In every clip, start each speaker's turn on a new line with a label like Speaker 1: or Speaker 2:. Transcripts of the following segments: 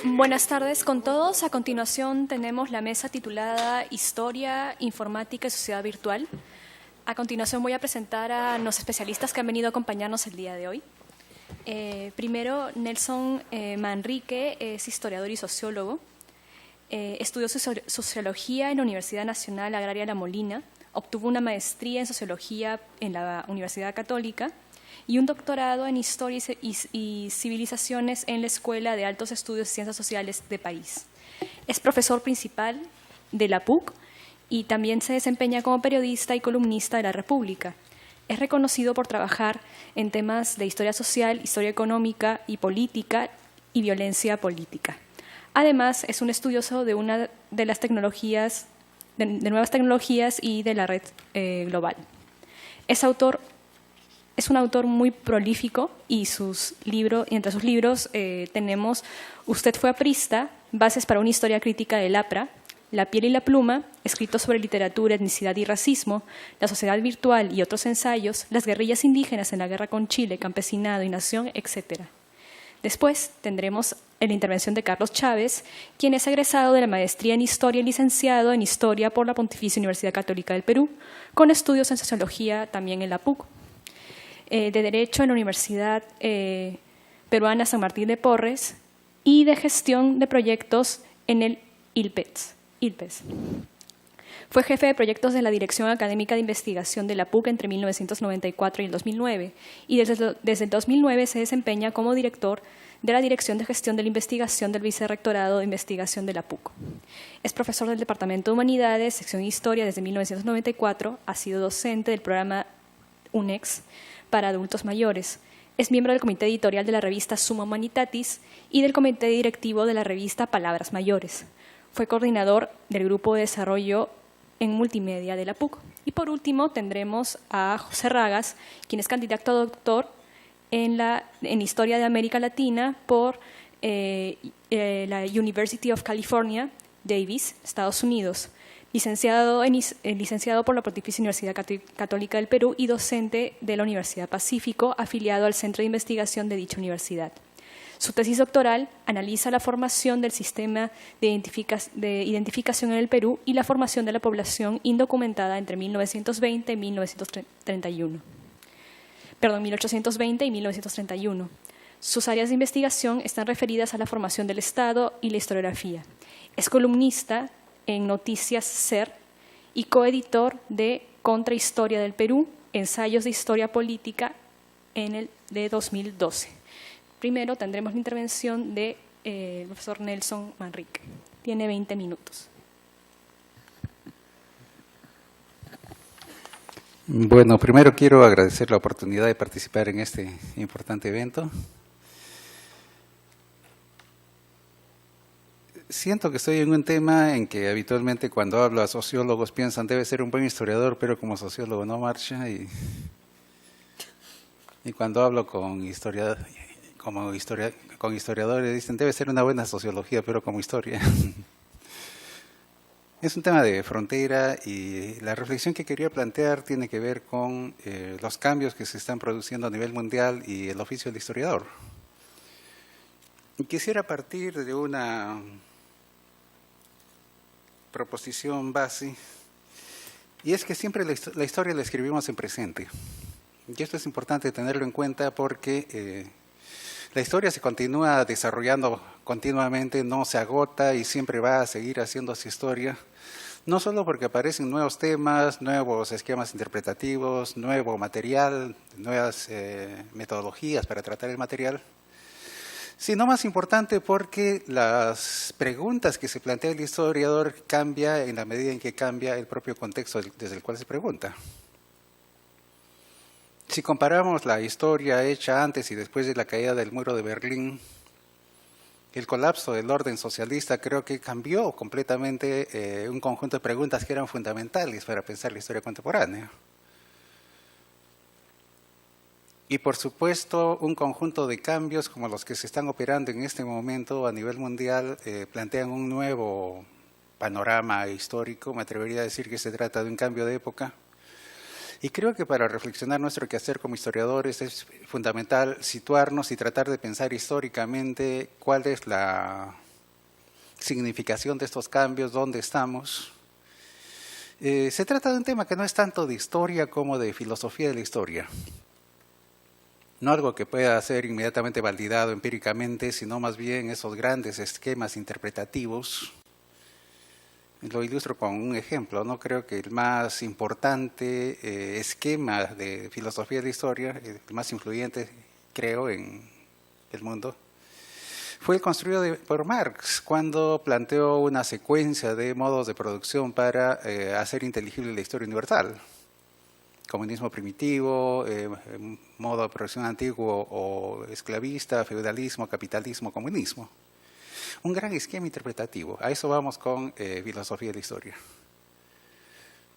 Speaker 1: Buenas tardes con todos. A continuación tenemos la mesa titulada Historia, Informática y Sociedad Virtual. A continuación voy a presentar a los especialistas que han venido a acompañarnos el día de hoy. Primero, Nelson Manrique es historiador y sociólogo. Estudió sociología en la Universidad Nacional Agraria La Molina. Obtuvo una maestría en sociología en la Universidad Católica y un doctorado en Historia y Civilizaciones en la Escuela de Altos Estudios de Ciencias Sociales de París. Es profesor principal de la PUC y también se desempeña como periodista y columnista de La República. Es reconocido por trabajar en temas de historia social, historia económica y política y violencia política. Además, es un estudioso de una de las tecnologías, de nuevas tecnologías y de la red global. Es un autor muy prolífico y entre sus libros tenemos Usted fue aprista, Bases para una historia crítica del APRA, La piel y la pluma, escritos sobre literatura, etnicidad y racismo, La sociedad virtual y otros ensayos, Las guerrillas indígenas en la guerra con Chile, Campesinado y Nación, etc. Después tendremos la intervención de Carlos Chávez, quien es egresado de la maestría en Historia y licenciado en Historia por la Pontificia Universidad Católica del Perú, con estudios en Sociología también en la PUC. De Derecho en la Universidad Peruana San Martín de Porres y de Gestión de Proyectos en el ILPES. Fue jefe de proyectos de la Dirección Académica de Investigación de la PUC entre 1994 y el 2009 y desde el 2009 se desempeña como director de la Dirección de Gestión de la Investigación del Vicerrectorado de Investigación de la PUC. Es profesor del Departamento de Humanidades, sección Historia desde 1994, ha sido docente del programa UNEX para adultos mayores. Es miembro del comité editorial de la revista Summa Humanitatis y del comité directivo de la revista Palabras Mayores. Fue coordinador del Grupo de Desarrollo en Multimedia de la PUC. Y por último tendremos a José Ragas, quien es candidato a doctor en Historia de América Latina por la University of California, Davis, Estados Unidos. Licenciado por la Pontificia Universidad Católica del Perú y docente de la Universidad Pacífico, afiliado al Centro de Investigación de dicha universidad. Su tesis doctoral analiza la formación del sistema de identificación en el Perú y la formación de la población indocumentada entre 1820 y 1931. Sus áreas de investigación están referidas a la formación del Estado y la historiografía. Es columnista en Noticias SER y coeditor de Contrahistoria del Perú, Ensayos de Historia Política de 2012. Primero tendremos la intervención del profesor Nelson Manrique. Tiene 20 minutos.
Speaker 2: Bueno, primero quiero agradecer la oportunidad de participar en este importante evento. Siento que estoy en un tema en que habitualmente cuando hablo a sociólogos piensan debe ser un buen historiador, pero como sociólogo no marcha. Y cuando hablo con historiadores dicen debe ser una buena sociología, pero como historia. Es un tema de frontera y la reflexión que quería plantear tiene que ver con los cambios que se están produciendo a nivel mundial y el oficio del historiador. Y quisiera partir de una proposición base, y es que siempre la historia la escribimos en presente. Y esto es importante tenerlo en cuenta porque la historia se continúa desarrollando continuamente, no se agota y siempre va a seguir haciéndose historia, no solo porque aparecen nuevos temas, nuevos esquemas interpretativos, nuevo material, nuevas metodologías para tratar el material, sino más importante porque las preguntas que se plantea el historiador cambia en la medida en que cambia el propio contexto desde el cual se pregunta. Si comparamos la historia hecha antes y después de la caída del muro de Berlín, el colapso del orden socialista creo que cambió completamente un conjunto de preguntas que eran fundamentales para pensar la historia contemporánea. Y por supuesto, un conjunto de cambios como los que se están operando en este momento a nivel mundial plantean un nuevo panorama histórico. Me atrevería a decir que se trata de un cambio de época. Y creo que para reflexionar nuestro quehacer como historiadores es fundamental situarnos y tratar de pensar históricamente cuál es la significación de estos cambios, dónde estamos. Se trata de un tema que no es tanto de historia como de filosofía de la historia. No algo que pueda ser inmediatamente validado empíricamente, sino más bien esos grandes esquemas interpretativos. Lo ilustro con un ejemplo. No creo que el más importante esquema de filosofía de la historia, el más influyente, creo, en el mundo, fue el construido por Marx, cuando planteó una secuencia de modos de producción para hacer inteligible la historia universal. Comunismo primitivo, modo de producción antiguo o esclavista, feudalismo, capitalismo, comunismo. Un gran esquema interpretativo. A eso vamos con filosofía de la historia.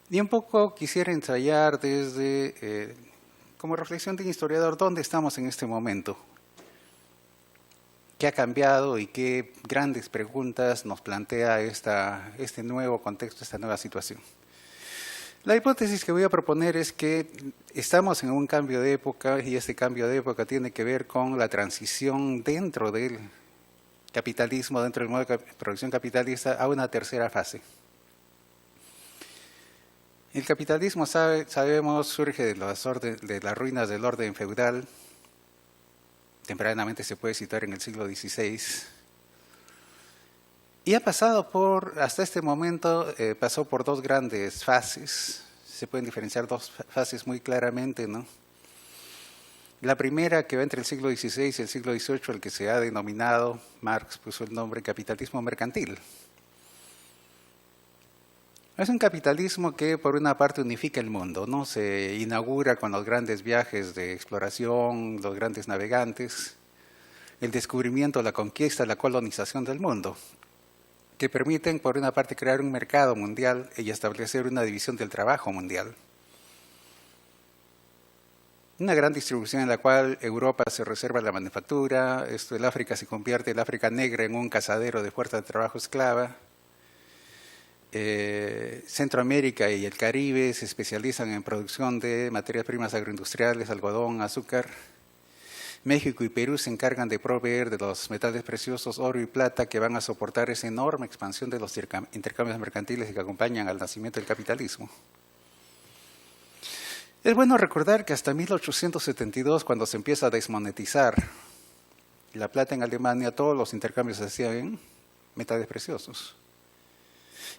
Speaker 2: Y un poco quisiera ensayar desde, como reflexión de un historiador, dónde estamos en este momento. ¿Qué ha cambiado y qué grandes preguntas nos plantea este nuevo contexto, esta nueva situación? La hipótesis que voy a proponer es que estamos en un cambio de época y este cambio de época tiene que ver con la transición dentro del capitalismo, dentro del modo de producción capitalista, a una tercera fase. El capitalismo, sabemos, surge de las ruinas del orden feudal. Tempranamente se puede situar en el siglo XVI. Y ha pasado hasta este momento, pasó por dos grandes fases. Se pueden diferenciar dos fases muy claramente, ¿no? La primera, que va entre el siglo XVI y el siglo XVIII, el que se ha denominado, Marx puso el nombre capitalismo mercantil. Es un capitalismo que por una parte unifica el mundo, ¿no? Se inaugura con los grandes viajes de exploración, los grandes navegantes, el descubrimiento, la conquista, la colonización del mundo, que permiten por una parte crear un mercado mundial y establecer una división del trabajo mundial. Una gran distribución en la cual Europa se reserva la manufactura, el África se convierte, el África negra, en un cazadero de fuerza de trabajo esclava. Centroamérica y el Caribe se especializan en producción de materias primas agroindustriales, algodón, azúcar. México y Perú se encargan de proveer de los metales preciosos, oro y plata, que van a soportar esa enorme expansión de los intercambios mercantiles que acompañan al nacimiento del capitalismo. Es bueno recordar que hasta 1872, cuando se empieza a desmonetizar la plata en Alemania, todos los intercambios se hacían en metales preciosos.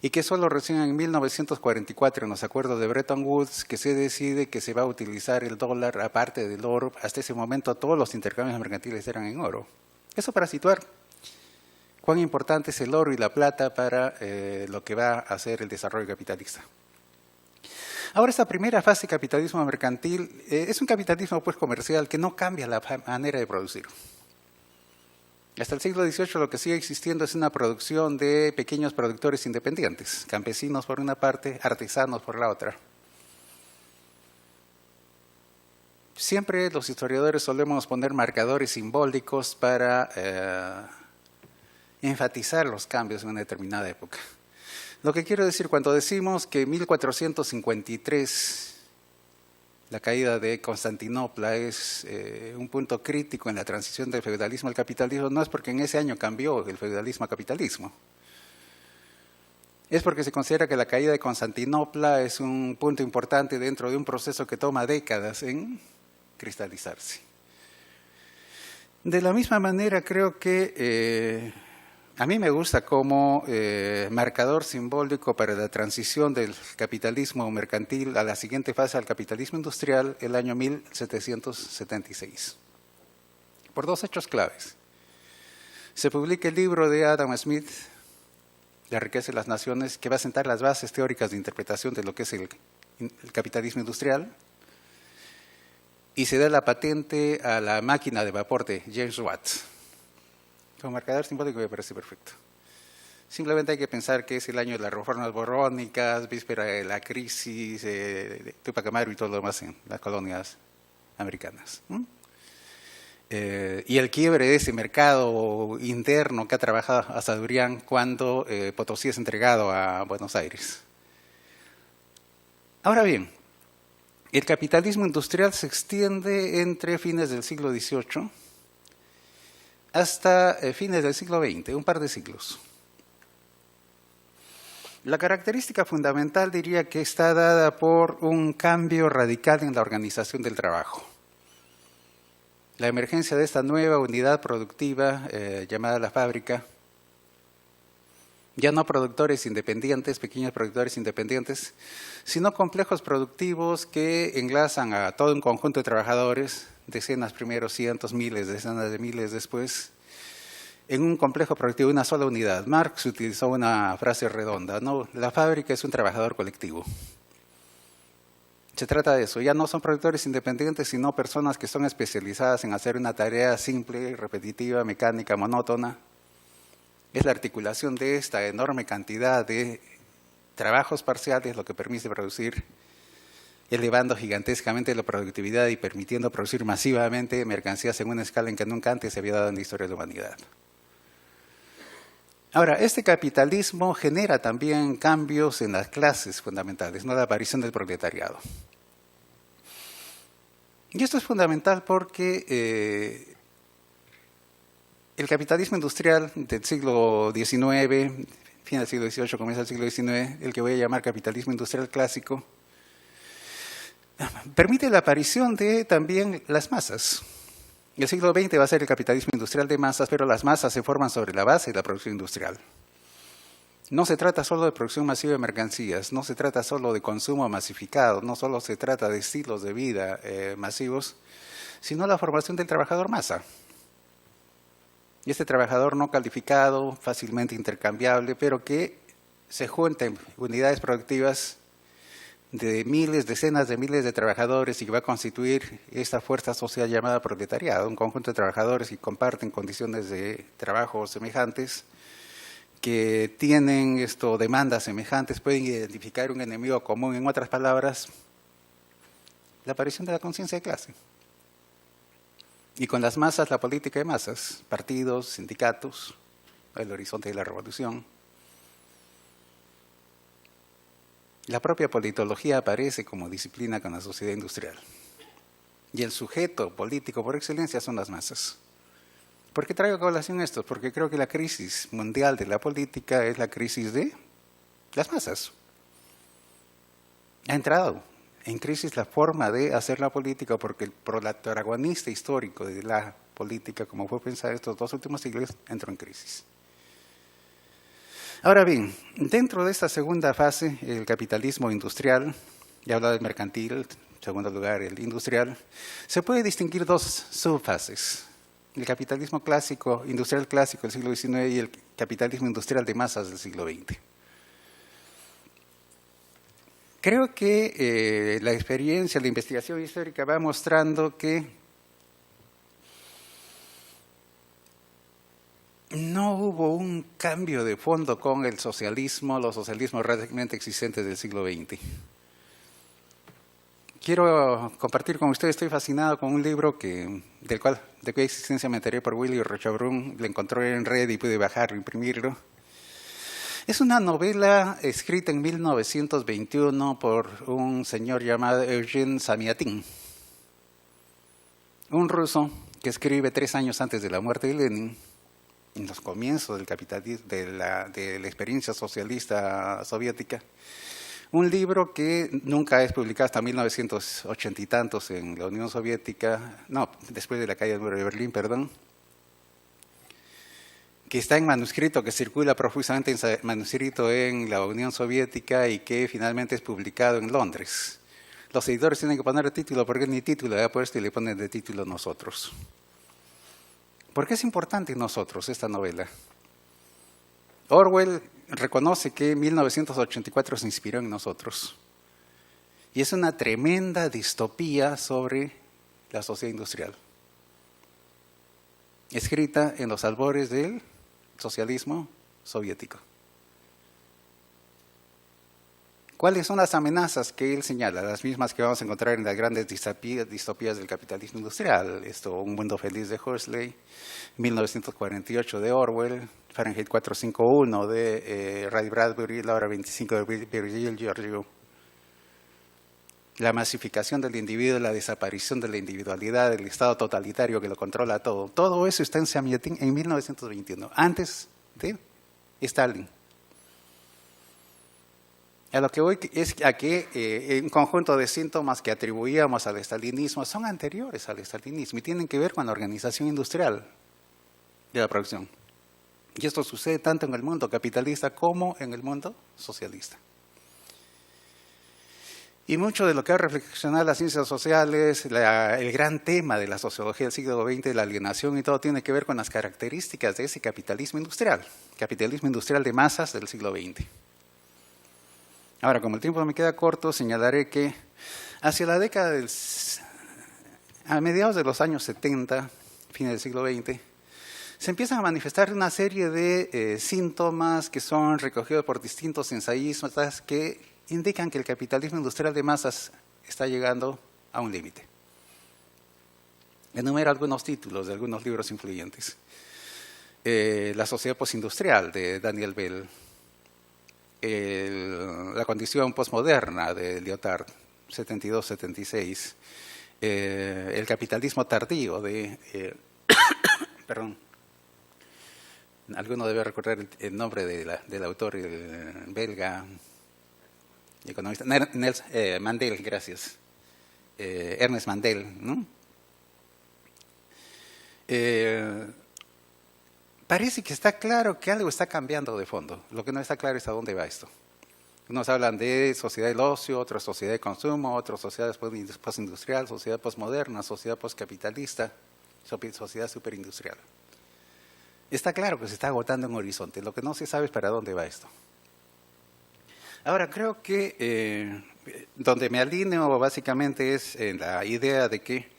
Speaker 2: Y que solo recién en 1944, en los acuerdos de Bretton Woods, que se decide que se va a utilizar el dólar aparte del oro. Hasta ese momento todos los intercambios mercantiles eran en oro. Eso para situar cuán importante es el oro y la plata para lo que va a ser el desarrollo capitalista. Ahora, esta primera fase de capitalismo mercantil es un capitalismo pues comercial que no cambia la manera de producir. Hasta el siglo XVIII lo que sigue existiendo es una producción de pequeños productores independientes, campesinos por una parte, artesanos por la otra. Siempre los historiadores solemos poner marcadores simbólicos para enfatizar los cambios en una determinada época. Lo que quiero decir cuando decimos que en 1453 la caída de Constantinopla es un punto crítico en la transición del feudalismo al capitalismo, no es porque en ese año cambió el feudalismo a capitalismo. Es porque se considera que la caída de Constantinopla es un punto importante dentro de un proceso que toma décadas en cristalizarse. De la misma manera, creo que a mí me gusta como marcador simbólico para la transición del capitalismo mercantil a la siguiente fase, al capitalismo industrial, el año 1776. Por dos hechos claves. Se publica el libro de Adam Smith, La riqueza de las naciones, que va a sentar las bases teóricas de interpretación de lo que es el capitalismo industrial, y se da la patente a la máquina de vapor de James Watt. Como marcador simbólico me parece perfecto. Simplemente hay que pensar que es el año de las reformas borbónicas, víspera de la crisis de Tupac Amaru y todo lo demás en las colonias americanas. Y el quiebre de ese mercado interno que ha trabajado hasta Durián cuando Potosí es entregado a Buenos Aires. Ahora bien, el capitalismo industrial se extiende entre fines del siglo XVIII hasta fines del siglo XX, un par de siglos. La característica fundamental diría que está dada por un cambio radical en la organización del trabajo. La emergencia de esta nueva unidad productiva llamada la fábrica, ya no productores independientes, pequeños productores independientes, sino complejos productivos que enlazan a todo un conjunto de trabajadores, decenas primero, cientos, miles, decenas de miles después, en un complejo productivo, una sola unidad. Marx utilizó una frase redonda, ¿no? La fábrica es un trabajador colectivo. Se trata de eso, ya no son productores independientes, sino personas que son especializadas en hacer una tarea simple, repetitiva, mecánica, monótona. Es la articulación de esta enorme cantidad de trabajos parciales lo que permite producir, elevando gigantescamente la productividad y permitiendo producir masivamente mercancías en una escala en que nunca antes se había dado en la historia de la humanidad. Ahora, este capitalismo genera también cambios en las clases fundamentales, no la aparición del proletariado. Y esto es fundamental porque el capitalismo industrial del siglo XIX, fin del siglo XVIII, comienza el siglo XIX, el que voy a llamar capitalismo industrial clásico, permite la aparición de también las masas. El siglo XX va a ser el capitalismo industrial de masas, pero las masas se forman sobre la base de la producción industrial. No se trata solo de producción masiva de mercancías, no se trata solo de consumo masificado, no solo se trata de estilos de vida masivos, sino la formación del trabajador masa. Y este trabajador no calificado, fácilmente intercambiable, pero que se junta en unidades productivas de miles, decenas de miles de trabajadores y que va a constituir esta fuerza social llamada proletariado, un conjunto de trabajadores que comparten condiciones de trabajo semejantes, que tienen demandas semejantes, pueden identificar un enemigo común. En otras palabras, la aparición de la conciencia de clase. Y con las masas, la política de masas, partidos, sindicatos, el horizonte de la revolución. La propia politología aparece como disciplina con la sociedad industrial. Y el sujeto político por excelencia son las masas. ¿Por qué traigo a colación esto? Porque creo que la crisis mundial de la política es la crisis de las masas. Ha entrado en crisis la forma de hacer la política porque el protagonista histórico de la política, como fue pensar estos dos últimos siglos, entró en crisis. Ahora bien, dentro de esta segunda fase, el capitalismo industrial, ya hablaba del mercantil, en segundo lugar el industrial, se puede distinguir dos subfases. El capitalismo clásico, industrial clásico del siglo XIX y el capitalismo industrial de masas del siglo XX. Creo que la experiencia, la investigación histórica va mostrando que no hubo un cambio de fondo con el socialismo, los socialismos realmente existentes del siglo XX. Quiero compartir con ustedes, estoy fascinado con un libro de cuya existencia me enteré por Willy Rochabrun, lo encontré en red y pude bajarlo, imprimirlo. Es una novela escrita en 1921 por un señor llamado Eugene Zamyatin, un ruso que escribe 3 años antes de la muerte de Lenin, en los comienzos del capitalismo, de la experiencia socialista soviética, un libro que nunca es publicado hasta 1980 y tantos en la Unión Soviética, no, después de la caída del muro de Berlín, perdón, que está en manuscrito, que circula profusamente en manuscrito en la Unión Soviética y que finalmente es publicado en Londres. Los editores tienen que poner el título porque ni título había puesto y le ponen de título nosotros. ¿Por qué es importante nosotros esta novela? Orwell reconoce que 1984 se inspiró en nosotros. Y es una tremenda distopía sobre la sociedad industrial. Escrita en los albores del socialismo soviético. ¿Cuáles son las amenazas que él señala? Las mismas que vamos a encontrar en las grandes distopías del capitalismo industrial. Un mundo feliz de Huxley, 1948 de Orwell, Fahrenheit 451 de Ray Bradbury, la hora 25 de Virgil Georgiou. La masificación del individuo, la desaparición de la individualidad, el estado totalitario que lo controla todo. Todo eso está en Zamyatin en 1921, antes de Stalin. A lo que voy es a que un conjunto de síntomas que atribuíamos al estalinismo son anteriores al estalinismo y tienen que ver con la organización industrial de la producción. Y esto sucede tanto en el mundo capitalista como en el mundo socialista. Y mucho de lo que ha reflexionado las ciencias sociales, el gran tema de la sociología del siglo XX, la alienación y todo, tiene que ver con las características de ese capitalismo industrial de masas del siglo XX. Ahora, como el tiempo me queda corto, señalaré que hacia la década a mediados de los años 70, fines del siglo XX, se empiezan a manifestar una serie de síntomas que son recogidos por distintos ensayistas que indican que el capitalismo industrial de masas está llegando a un límite. Enumero algunos títulos de algunos libros influyentes. La sociedad postindustrial de Daniel Bell, la condición posmoderna de Lyotard, 72-76, el capitalismo tardío de, perdón, alguno debe recordar el nombre del autor belga, economista, Mandel, gracias, Ernest Mandel, ¿no? Parece que está claro que algo está cambiando de fondo. Lo que no está claro es a dónde va esto. Unos hablan de sociedad del ocio, otros sociedad de consumo, otros sociedad postindustrial, sociedad posmoderna, sociedad postcapitalista, sociedad superindustrial. Está claro que se está agotando un horizonte. Lo que no se sabe es para dónde va esto. Ahora, creo que donde me alineo básicamente es en la idea de que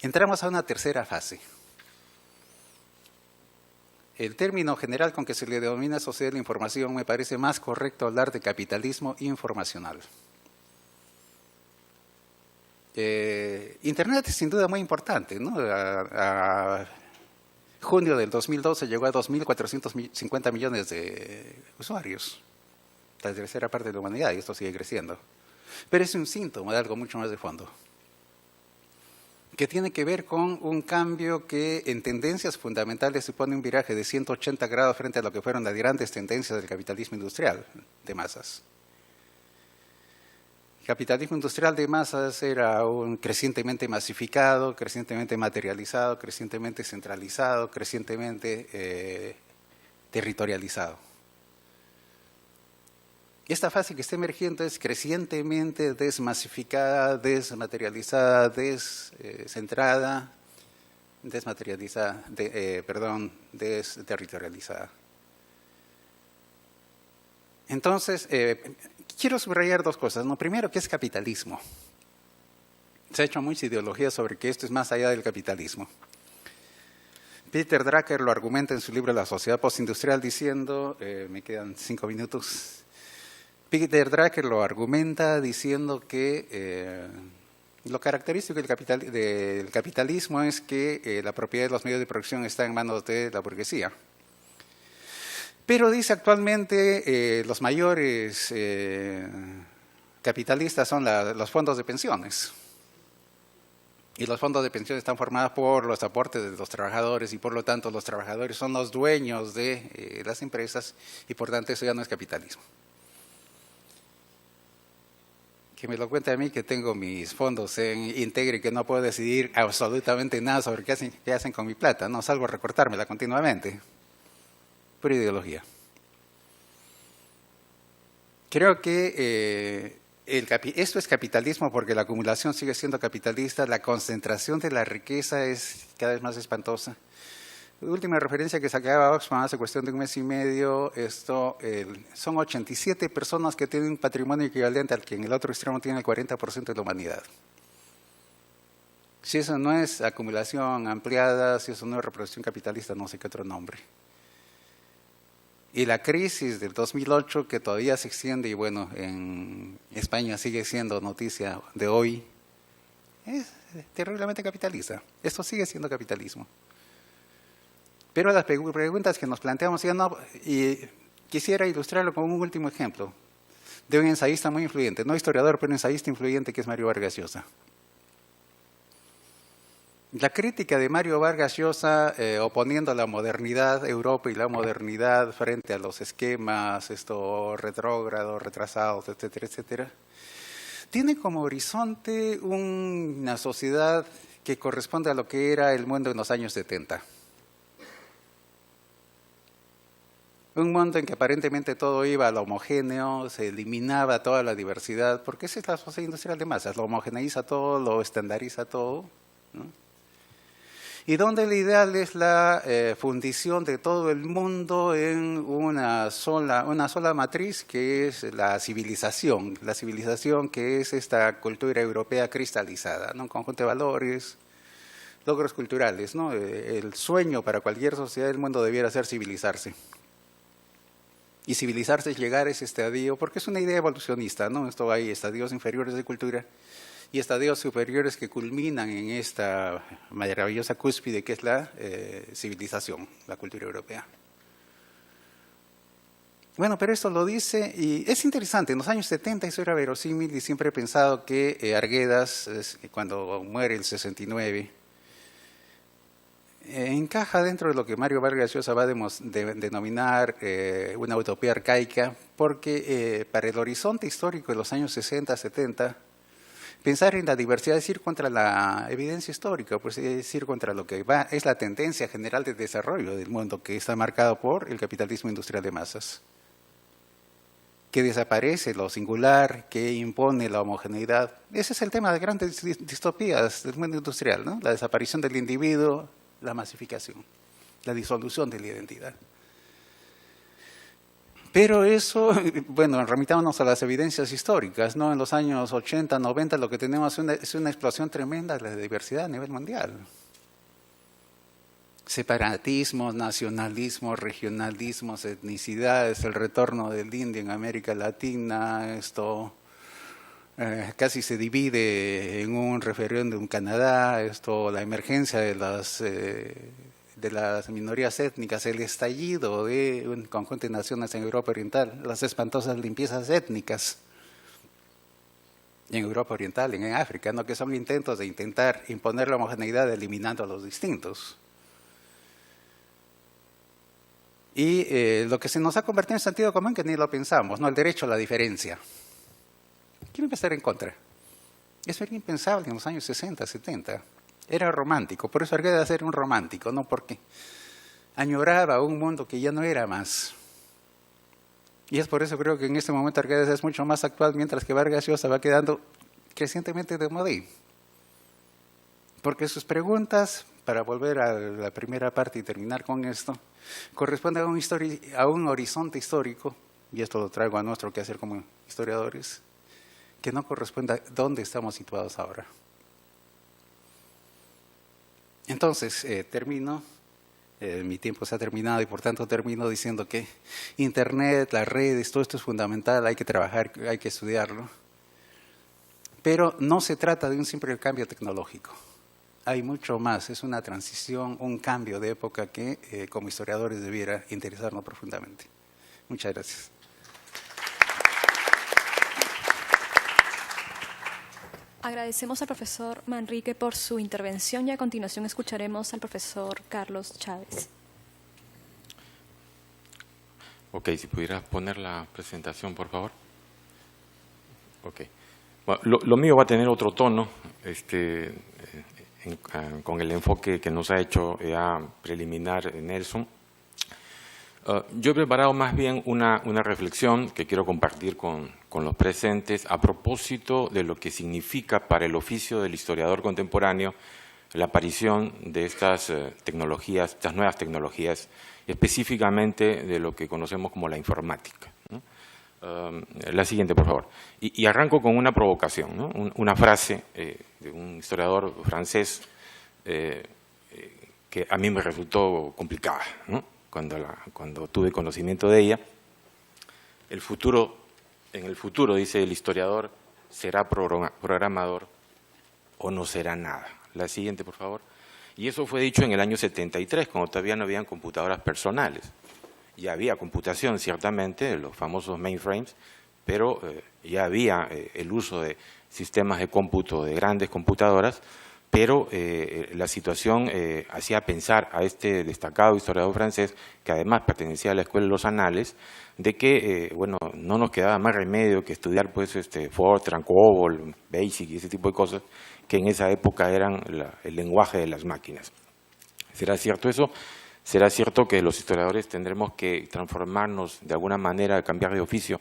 Speaker 2: entramos a una tercera fase. El término general con que se le denomina sociedad de la información me parece más correcto hablar de capitalismo informacional. Internet es sin duda muy importante, ¿no? A junio del 2012 llegó a 2.450 millones de usuarios, la tercera parte de la humanidad, y esto sigue creciendo. Pero es un síntoma de algo mucho más de fondo, que tiene que ver con un cambio que en tendencias fundamentales supone un viraje de 180 grados frente a lo que fueron las grandes tendencias del capitalismo industrial de masas. El capitalismo industrial de masas era un crecientemente masificado, crecientemente materializado, crecientemente centralizado, crecientemente territorializado. Esta fase que está emergiendo es crecientemente desmasificada, desmaterializada, descentrada, desterritorializada. Entonces, quiero subrayar dos cosas, ¿no? Primero, ¿qué es capitalismo? Se ha hecho mucha ideología sobre que esto es más allá del capitalismo. Peter Drucker lo argumenta en su libro La sociedad postindustrial diciendo, me quedan 5 minutos, Peter Drucker lo argumenta diciendo que lo característico del capitalismo es que la propiedad de los medios de producción está en manos de la burguesía. Pero dice actualmente los mayores capitalistas son los fondos de pensiones. Y los fondos de pensiones están formados por los aportes de los trabajadores y por lo tanto los trabajadores son los dueños de las empresas y por tanto eso ya no es capitalismo. Que me lo cuente a mí que tengo mis fondos en Integre y que no puedo decidir absolutamente nada sobre qué hacen con mi plata, no, salvo recortármela continuamente. Pura ideología. Creo que esto es capitalismo porque la acumulación sigue siendo capitalista, la concentración de la riqueza es cada vez más espantosa. La última referencia que sacaba Oxfam hace cuestión de un mes y medio, son 87 personas que tienen un patrimonio equivalente al que en el otro extremo tiene el 40% de la humanidad. Si eso no es acumulación ampliada, si eso no es reproducción capitalista, no sé qué otro nombre. Y la crisis del 2008 que todavía se extiende y bueno, en España sigue siendo noticia de hoy, es terriblemente capitalista. Esto sigue siendo capitalismo. Pero las preguntas que nos planteamos, y quisiera ilustrarlo con un último ejemplo de un ensayista muy influyente, no historiador, pero un ensayista influyente que es Mario Vargas Llosa. La crítica de Mario Vargas Llosa oponiendo la modernidad, Europa y la modernidad frente a los esquemas retrógrados, retrasados, etcétera, etcétera, tiene como horizonte una sociedad que corresponde a lo que era el mundo en los años 70. Un mundo en que aparentemente todo iba a lo homogéneo, se eliminaba toda la diversidad, porque esa es la sociedad industrial de masas, lo homogeneiza todo, lo estandariza todo, ¿no? Y donde el ideal es la fundición de todo el mundo en una sola matriz, que es la civilización que es esta cultura europea cristalizada, ¿no? Un conjunto de valores, logros culturales, ¿no? El sueño para cualquier sociedad del mundo debiera ser civilizarse. Y civilizarse es llegar a ese estadio, porque es una idea evolucionista, ¿no? Esto hay estadios inferiores de cultura y estadios superiores que culminan en esta maravillosa cúspide que es la civilización, la cultura europea. Bueno, pero esto lo dice, y es interesante, en los años 70 eso era verosímil y siempre he pensado que Arguedas, cuando muere el 69, encaja dentro de lo que Mario Vargas Llosa va a denominar una utopía arcaica, porque para el horizonte histórico de los años 60, 70, pensar en la diversidad es ir contra la evidencia histórica, pues es ir contra lo que es la tendencia general de desarrollo del mundo que está marcado por el capitalismo industrial de masas, que desaparece lo singular, que impone la homogeneidad. Ese es el tema de grandes distopías del mundo industrial, ¿no? La desaparición del individuo, la masificación, la disolución de la identidad. Pero eso, bueno, remitámonos a las evidencias históricas, ¿no? En los años 80, 90 lo que tenemos es una explosión tremenda de la diversidad a nivel mundial. Separatismos, nacionalismos, regionalismos, etnicidades, el retorno del indio en América Latina, casi se divide en un referéndum en Canadá, la emergencia de las minorías étnicas, el estallido de un conjunto de naciones en Europa Oriental, las espantosas limpiezas étnicas en Europa Oriental, en África, ¿no? Que son intentos de intentar imponer la homogeneidad eliminando a los distintos. Y lo que se nos ha convertido en sentido común que ni lo pensamos, ¿no? El derecho a la diferencia. ¿Quién va a estar en contra? Eso era impensable en los años 60, 70. Era romántico, por eso Arguedas era un romántico, ¿no? Porque añoraba un mundo que ya no era más. Y es por eso creo que en este momento Arguedas es mucho más actual, mientras que Vargas Llosa va quedando crecientemente de moda. Porque sus preguntas, para volver a la primera parte y terminar con esto, corresponden a un horizonte histórico, y esto lo traigo a nuestro quehacer como historiadores, que no corresponde a dónde estamos situados ahora. Entonces, termino, mi tiempo se ha terminado y por tanto termino diciendo que Internet, las redes, todo esto es fundamental, hay que trabajar, hay que estudiarlo, pero no se trata de un simple cambio tecnológico. Hay mucho más, es una transición, un cambio de época que como historiadores debiera interesarnos profundamente. Muchas gracias.
Speaker 1: Agradecemos al profesor Manrique por su intervención y a continuación escucharemos al profesor Carlos Chávez.
Speaker 3: Ok, si pudieras poner la presentación, por favor. Ok. Bueno, lo mío va a tener otro tono, con el enfoque que nos ha hecho ya preliminar Nelson. Yo he preparado más bien una reflexión que quiero compartir con los presentes a propósito de lo que significa para el oficio del historiador contemporáneo la aparición de estas tecnologías, estas nuevas tecnologías, específicamente de lo que conocemos como la informática, ¿no? La siguiente, por favor. Y arranco con una provocación, ¿no? Una frase de un historiador francés que a mí me resultó complicada, ¿no? Cuando tuve conocimiento de ella. En el futuro, dice el historiador, será programador o no será nada. La siguiente, por favor. Y eso fue dicho en el año 73, cuando todavía no habían computadoras personales. Ya había computación, ciertamente, los famosos mainframes, pero ya había el uso de sistemas de cómputo de grandes computadoras, pero la situación hacía pensar a este destacado historiador francés, que además pertenecía a la Escuela de los Anales, de que bueno, no nos quedaba más remedio que estudiar pues, Fortran, COBOL, BASIC y ese tipo de cosas, que en esa época eran el lenguaje de las máquinas. ¿Será cierto eso? ¿Será cierto que los historiadores tendremos que transformarnos de alguna manera, cambiar de oficio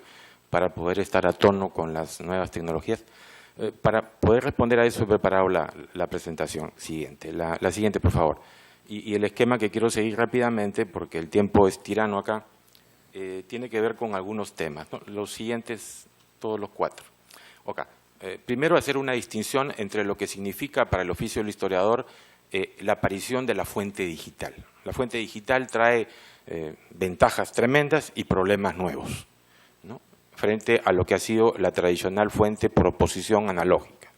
Speaker 3: para poder estar a tono con las nuevas tecnologías? Para poder responder a eso he preparado la presentación siguiente. La siguiente, por favor. Y el esquema que quiero seguir rápidamente, porque el tiempo es tirano acá, tiene que ver con algunos temas, ¿no? Los siguientes, todos los 4. Okay. Primero, hacer una distinción entre lo que significa para el oficio del historiador la aparición de la fuente digital. La fuente digital trae ventajas tremendas y problemas nuevos, ¿no?, frente a lo que ha sido la tradicional fuente por oposición analógica.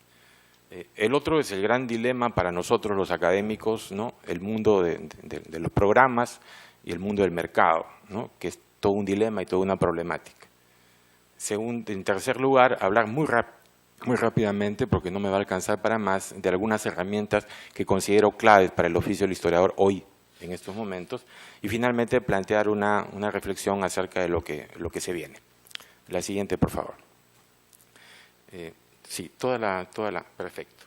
Speaker 3: El otro es el gran dilema para nosotros los académicos, ¿no?, el mundo de los programas y el mundo del mercado, ¿no?, que es todo un dilema y toda una problemática. En tercer lugar, hablar muy rápidamente, porque no me va a alcanzar para más, de algunas herramientas que considero claves para el oficio del historiador hoy, en estos momentos, y finalmente plantear una reflexión acerca de lo que se viene. La siguiente, por favor. Sí, perfecto.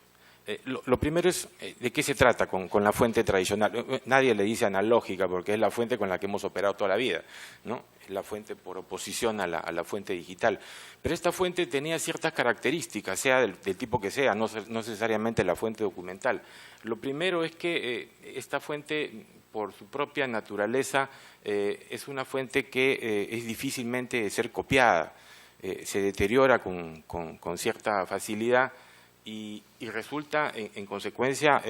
Speaker 3: Lo primero es, ¿de qué se trata con la fuente tradicional? Nadie le dice analógica porque es la fuente con la que hemos operado toda la vida, ¿no? Es la fuente por oposición a la fuente digital. Pero esta fuente tenía ciertas características, sea del tipo que sea, no necesariamente la fuente documental. Lo primero es que esta fuente, por su propia naturaleza, es una fuente que es difícilmente de ser copiada, se deteriora con cierta facilidad, y resulta, en consecuencia,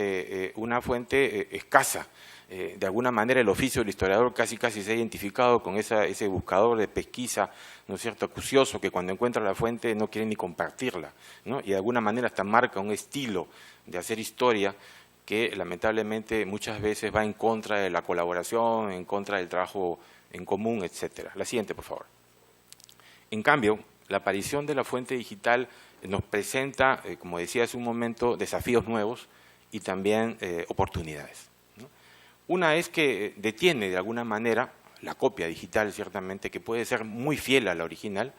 Speaker 3: una fuente escasa. De alguna manera, el oficio del historiador casi se ha identificado con ese buscador de pesquisa, ¿no es cierto?, acucioso, que cuando encuentra la fuente no quiere ni compartirla, ¿no?, y de alguna manera hasta marca un estilo de hacer historia que lamentablemente muchas veces va en contra de la colaboración, en contra del trabajo en común, etcétera. La siguiente, por favor. En cambio, la aparición de la fuente digital nos presenta, como decía hace un momento, desafíos nuevos y también oportunidades, ¿no? Una es que detiene de alguna manera la copia digital, ciertamente, que puede ser muy fiel a la original,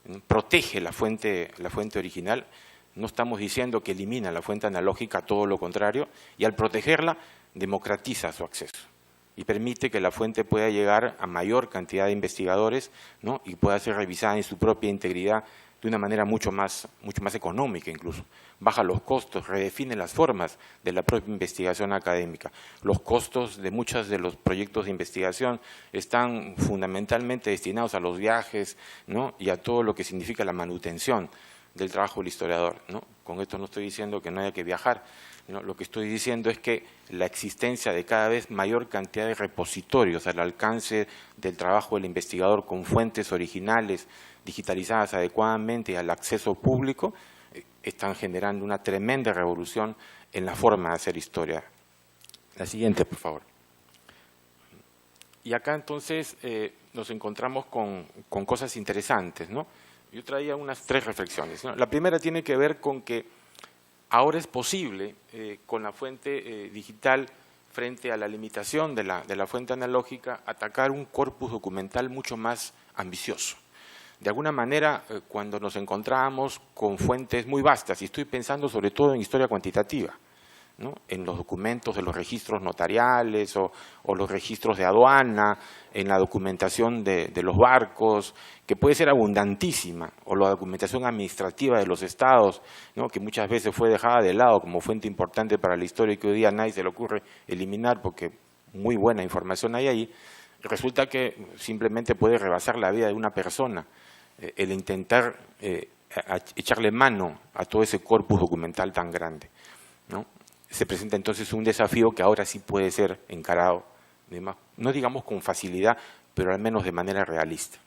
Speaker 3: ¿no?, protege la fuente original. No estamos diciendo que elimina la fuente analógica, todo lo contrario, y al protegerla democratiza su acceso y permite que la fuente pueda llegar a mayor cantidad de investigadores, ¿no?, y pueda ser revisada en su propia integridad de una manera mucho más económica incluso. Baja los costos, redefine las formas de la propia investigación académica. Los costos de muchos de los proyectos de investigación están fundamentalmente destinados a los viajes, ¿no?, y a todo lo que significa la manutención del trabajo del historiador, ¿no? Con esto no estoy diciendo que no haya que viajar, ¿no? Lo que estoy diciendo es que la existencia de cada vez mayor cantidad de repositorios al alcance del trabajo del investigador con fuentes originales, digitalizadas adecuadamente al acceso público, están generando una tremenda revolución en la forma de hacer historia. La siguiente, por favor. Y acá entonces nos encontramos con cosas interesantes, ¿no? Yo traía unas 3 reflexiones, ¿no? La primera tiene que ver con que ahora es posible, con la fuente digital, frente a la limitación de la fuente analógica, atacar un corpus documental mucho más ambicioso. De alguna manera, cuando nos encontrábamos con fuentes muy vastas, y estoy pensando sobre todo en historia cuantitativa, ¿no?, en los documentos de los registros notariales o los registros de aduana, en la documentación de los barcos, que puede ser abundantísima, o la documentación administrativa de los estados, ¿no?, que muchas veces fue dejada de lado como fuente importante para la historia y que hoy día a nadie se le ocurre eliminar porque muy buena información hay ahí. Resulta que simplemente puede rebasar la vida de una persona el intentar echarle mano a todo ese corpus documental tan grande, ¿no? Se presenta entonces un desafío que ahora sí puede ser encarado, no digamos con facilidad, pero al menos de manera realista.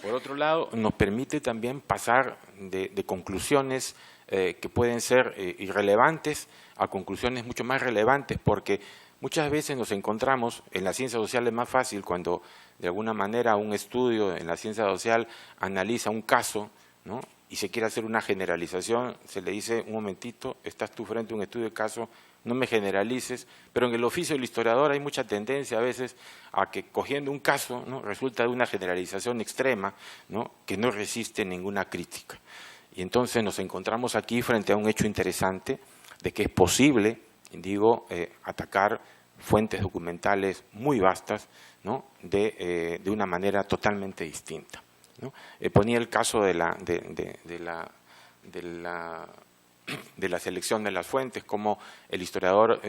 Speaker 3: Por otro lado, nos permite también pasar de conclusiones que pueden ser irrelevantes a conclusiones mucho más relevantes, porque muchas veces nos encontramos, en la ciencia social es más fácil cuando de alguna manera un estudio en la ciencia social analiza un caso, ¿no?, y se quiere hacer una generalización, se le dice, un momentito, estás tú frente a un estudio de caso, no me generalices, pero en el oficio del historiador hay mucha tendencia a veces a que cogiendo un caso, ¿no?, resulta de una generalización extrema, ¿no?, que no resiste ninguna crítica. Y entonces nos encontramos aquí frente a un hecho interesante de que es posible, digo, atacar fuentes documentales muy vastas, ¿no?, de una manera totalmente distinta, ¿no? Ponía el caso de la selección de las fuentes, como el historiador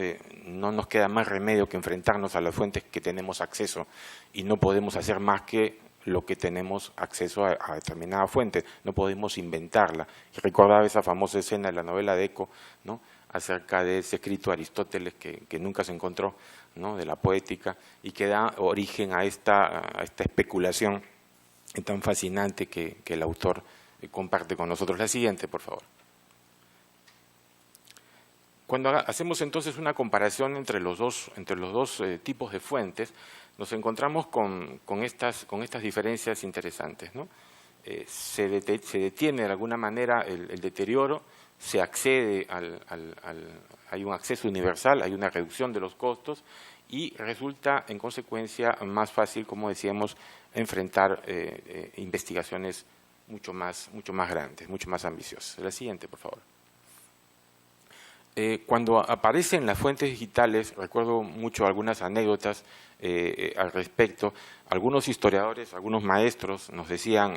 Speaker 3: no nos queda más remedio que enfrentarnos a las fuentes que tenemos acceso y no podemos hacer más que lo que tenemos acceso a determinada fuente, no podemos inventarla. Y recordaba esa famosa escena de la novela de Eco, ¿no?, acerca de ese escrito de Aristóteles que nunca se encontró, ¿no?, de la poética, y que da origen a esta especulación tan fascinante que el autor comparte con nosotros. La siguiente, por favor. Cuando hacemos entonces una comparación entre los dos tipos de fuentes, nos encontramos con estas diferencias interesantes, ¿no? Se detiene de alguna manera el deterioro, se accede hay un acceso universal, hay una reducción de los costos y resulta en consecuencia más fácil, como decíamos, enfrentar investigaciones mucho más grandes, mucho más ambiciosas. La siguiente, por favor. Cuando aparecen las fuentes digitales, recuerdo mucho algunas anécdotas al respecto. Algunos historiadores, algunos maestros nos decían,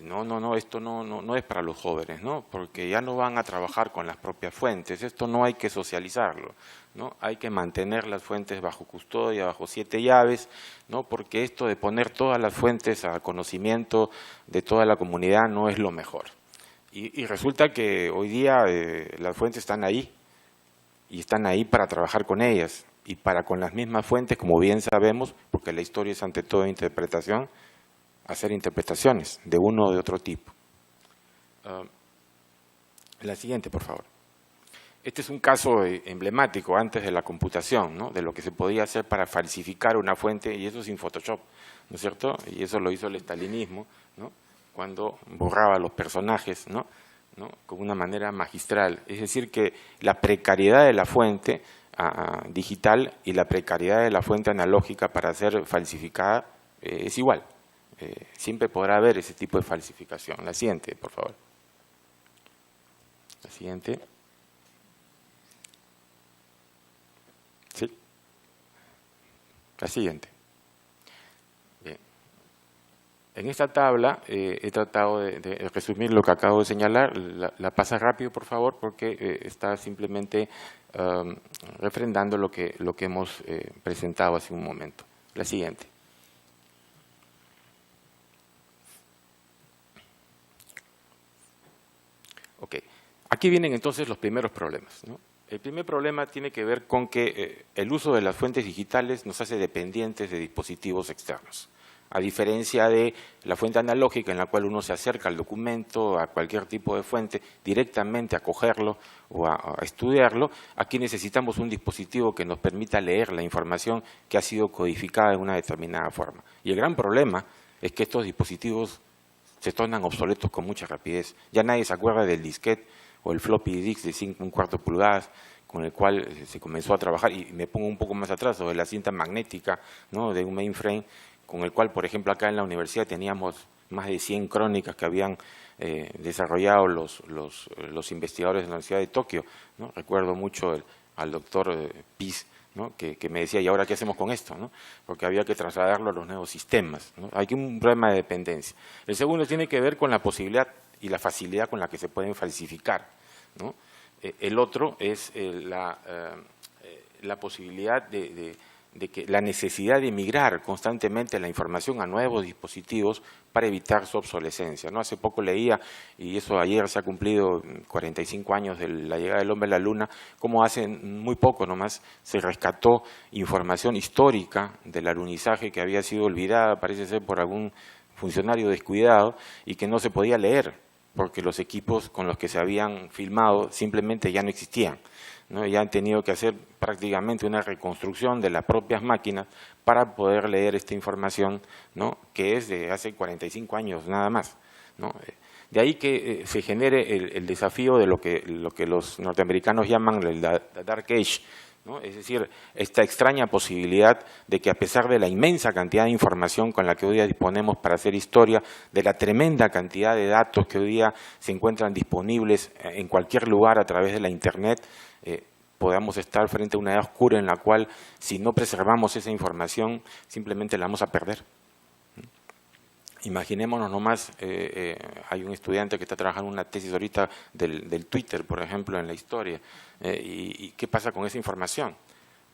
Speaker 3: no, esto no es para los jóvenes, ¿no?, porque ya no van a trabajar con las propias fuentes, esto no hay que socializarlo, ¿no?, hay que mantener las fuentes bajo custodia, bajo 7 llaves, ¿no?, porque esto de poner todas las fuentes a conocimiento de toda la comunidad no es lo mejor. Y resulta que hoy día las fuentes están ahí, y están ahí para trabajar con ellas, y para con las mismas fuentes, como bien sabemos, porque la historia es ante todo interpretación, hacer interpretaciones de uno o de otro tipo. La siguiente, por favor. Este es un caso emblemático antes de la computación, ¿no?, de lo que se podía hacer para falsificar una fuente, y eso sin Photoshop, ¿no es cierto? Y eso lo hizo el estalinismo, ¿no?, cuando borraba los personajes, ¿no?, con una manera magistral. Es decir, que la precariedad de la fuente digital y la precariedad de la fuente analógica para ser falsificada es igual. Siempre podrá haber ese tipo de falsificación. La siguiente, por favor. La siguiente. Sí. La siguiente. Bien. En esta tabla he tratado de resumir lo que acabo de señalar. La pasa rápido, por favor, porque está simplemente refrendando lo que hemos presentado hace un momento. La siguiente. Ok. Aquí vienen entonces los primeros problemas, ¿no? El primer problema tiene que ver con que el uso de las fuentes digitales nos hace dependientes de dispositivos externos. A diferencia de la fuente analógica en la cual uno se acerca al documento, a cualquier tipo de fuente, directamente a cogerlo o a estudiarlo, aquí necesitamos un dispositivo que nos permita leer la información que ha sido codificada de una determinada forma. Y el gran problema es que estos dispositivos se tornan obsoletos con mucha rapidez. Ya nadie se acuerda del disquete o el floppy disk de 5¼ pulgadas con el cual se comenzó a trabajar, y me pongo un poco más atrás, o de la cinta magnética, ¿no?, de un mainframe, con el cual, por ejemplo, acá en la universidad teníamos más de 100 crónicas que habían desarrollado los investigadores de la Universidad de Tokio, ¿no? Recuerdo mucho al doctor Piz, ¿no?, que me decía, ¿y ahora qué hacemos con esto?, ¿no?, porque había que trasladarlo a los nuevos sistemas, ¿no? Hay un problema de dependencia. El segundo tiene que ver con la posibilidad y la facilidad con la que se pueden falsificar, ¿no? El otro es la posibilidad de que la necesidad de migrar constantemente la información a nuevos dispositivos para evitar su obsolescencia, ¿no? Hace poco leía, y eso ayer se ha cumplido 45 años de la llegada del hombre a la Luna, cómo hace muy poco nomás se rescató información histórica del alunizaje que había sido olvidada, parece ser por algún funcionario descuidado, y que no se podía leer, porque los equipos con los que se habían filmado simplemente ya no existían, ¿no? Ya han tenido que hacer prácticamente una reconstrucción de las propias máquinas para poder leer esta información, ¿no?, que es de hace 45 años nada más, ¿no? De ahí que se genere el desafío de lo que los norteamericanos llaman la Dark Age, ¿no? Es decir, esta extraña posibilidad de que a pesar de la inmensa cantidad de información con la que hoy día disponemos para hacer historia, de la tremenda cantidad de datos que hoy día se encuentran disponibles en cualquier lugar a través de la Internet, podamos estar frente a una edad oscura en la cual, si no preservamos esa información, simplemente la vamos a perder. Imaginémonos nomás, hay un estudiante que está trabajando una tesis ahorita del Twitter, por ejemplo, en la historia, y ¿qué pasa con esa información?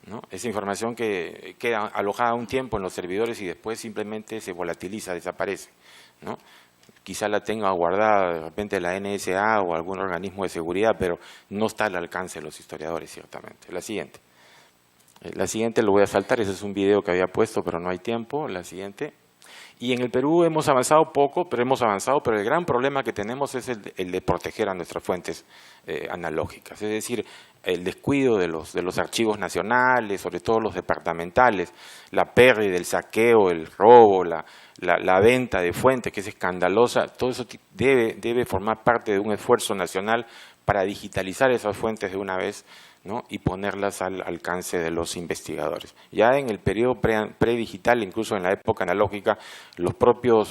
Speaker 3: ¿No? Esa información que queda alojada un tiempo en los servidores y después simplemente se volatiliza, desaparece, ¿no? Quizá la tenga guardada de repente la NSA o algún organismo de seguridad, pero no está al alcance de los historiadores, ciertamente. La siguiente. La siguiente lo voy a saltar, ese es un video que había puesto, pero no hay tiempo. La siguiente. Y en el Perú hemos avanzado poco, pero el gran problema que tenemos es el de proteger a nuestras fuentes analógicas, es decir, el descuido de los archivos nacionales, sobre todo los departamentales, la pérdida, el saqueo, el robo, la venta de fuentes, que es escandalosa. Todo eso debe formar parte de un esfuerzo nacional para digitalizar esas fuentes de una vez, ¿no? Y ponerlas al alcance de los investigadores. Ya en el periodo predigital, incluso en la época analógica,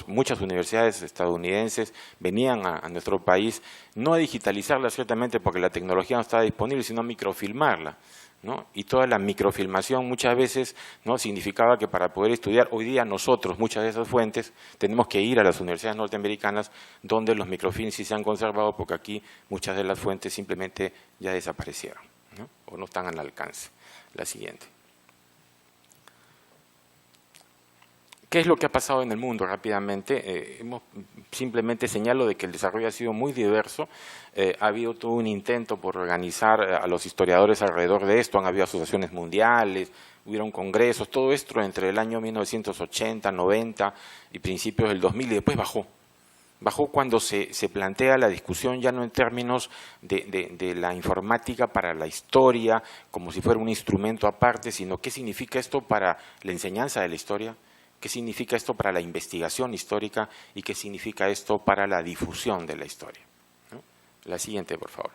Speaker 3: muchas universidades estadounidenses venían a nuestro país, no a digitalizarla ciertamente porque la tecnología no estaba disponible, sino a microfilmarla, ¿no? Y toda la microfilmación muchas veces, ¿no?, significaba que para poder estudiar, hoy día nosotros, muchas de esas fuentes, tenemos que ir a las universidades norteamericanas donde los microfilms sí se han conservado, porque aquí muchas de las fuentes simplemente ya desaparecieron, ¿no? O no están al alcance. La siguiente. ¿Qué es lo que ha pasado en el mundo? Rápidamente, simplemente señalo de que el desarrollo ha sido muy diverso. Ha habido todo un intento por organizar a los historiadores alrededor de esto. Han habido asociaciones mundiales, hubieron congresos, todo esto entre el año 1980, 90 y principios del 2000, y después bajó. Bajó cuando se plantea la discusión ya no en términos de la informática para la historia, como si fuera un instrumento aparte, sino qué significa esto para la enseñanza de la historia, qué significa esto para la investigación histórica y qué significa esto para la difusión de la historia, ¿no? La siguiente, por favor.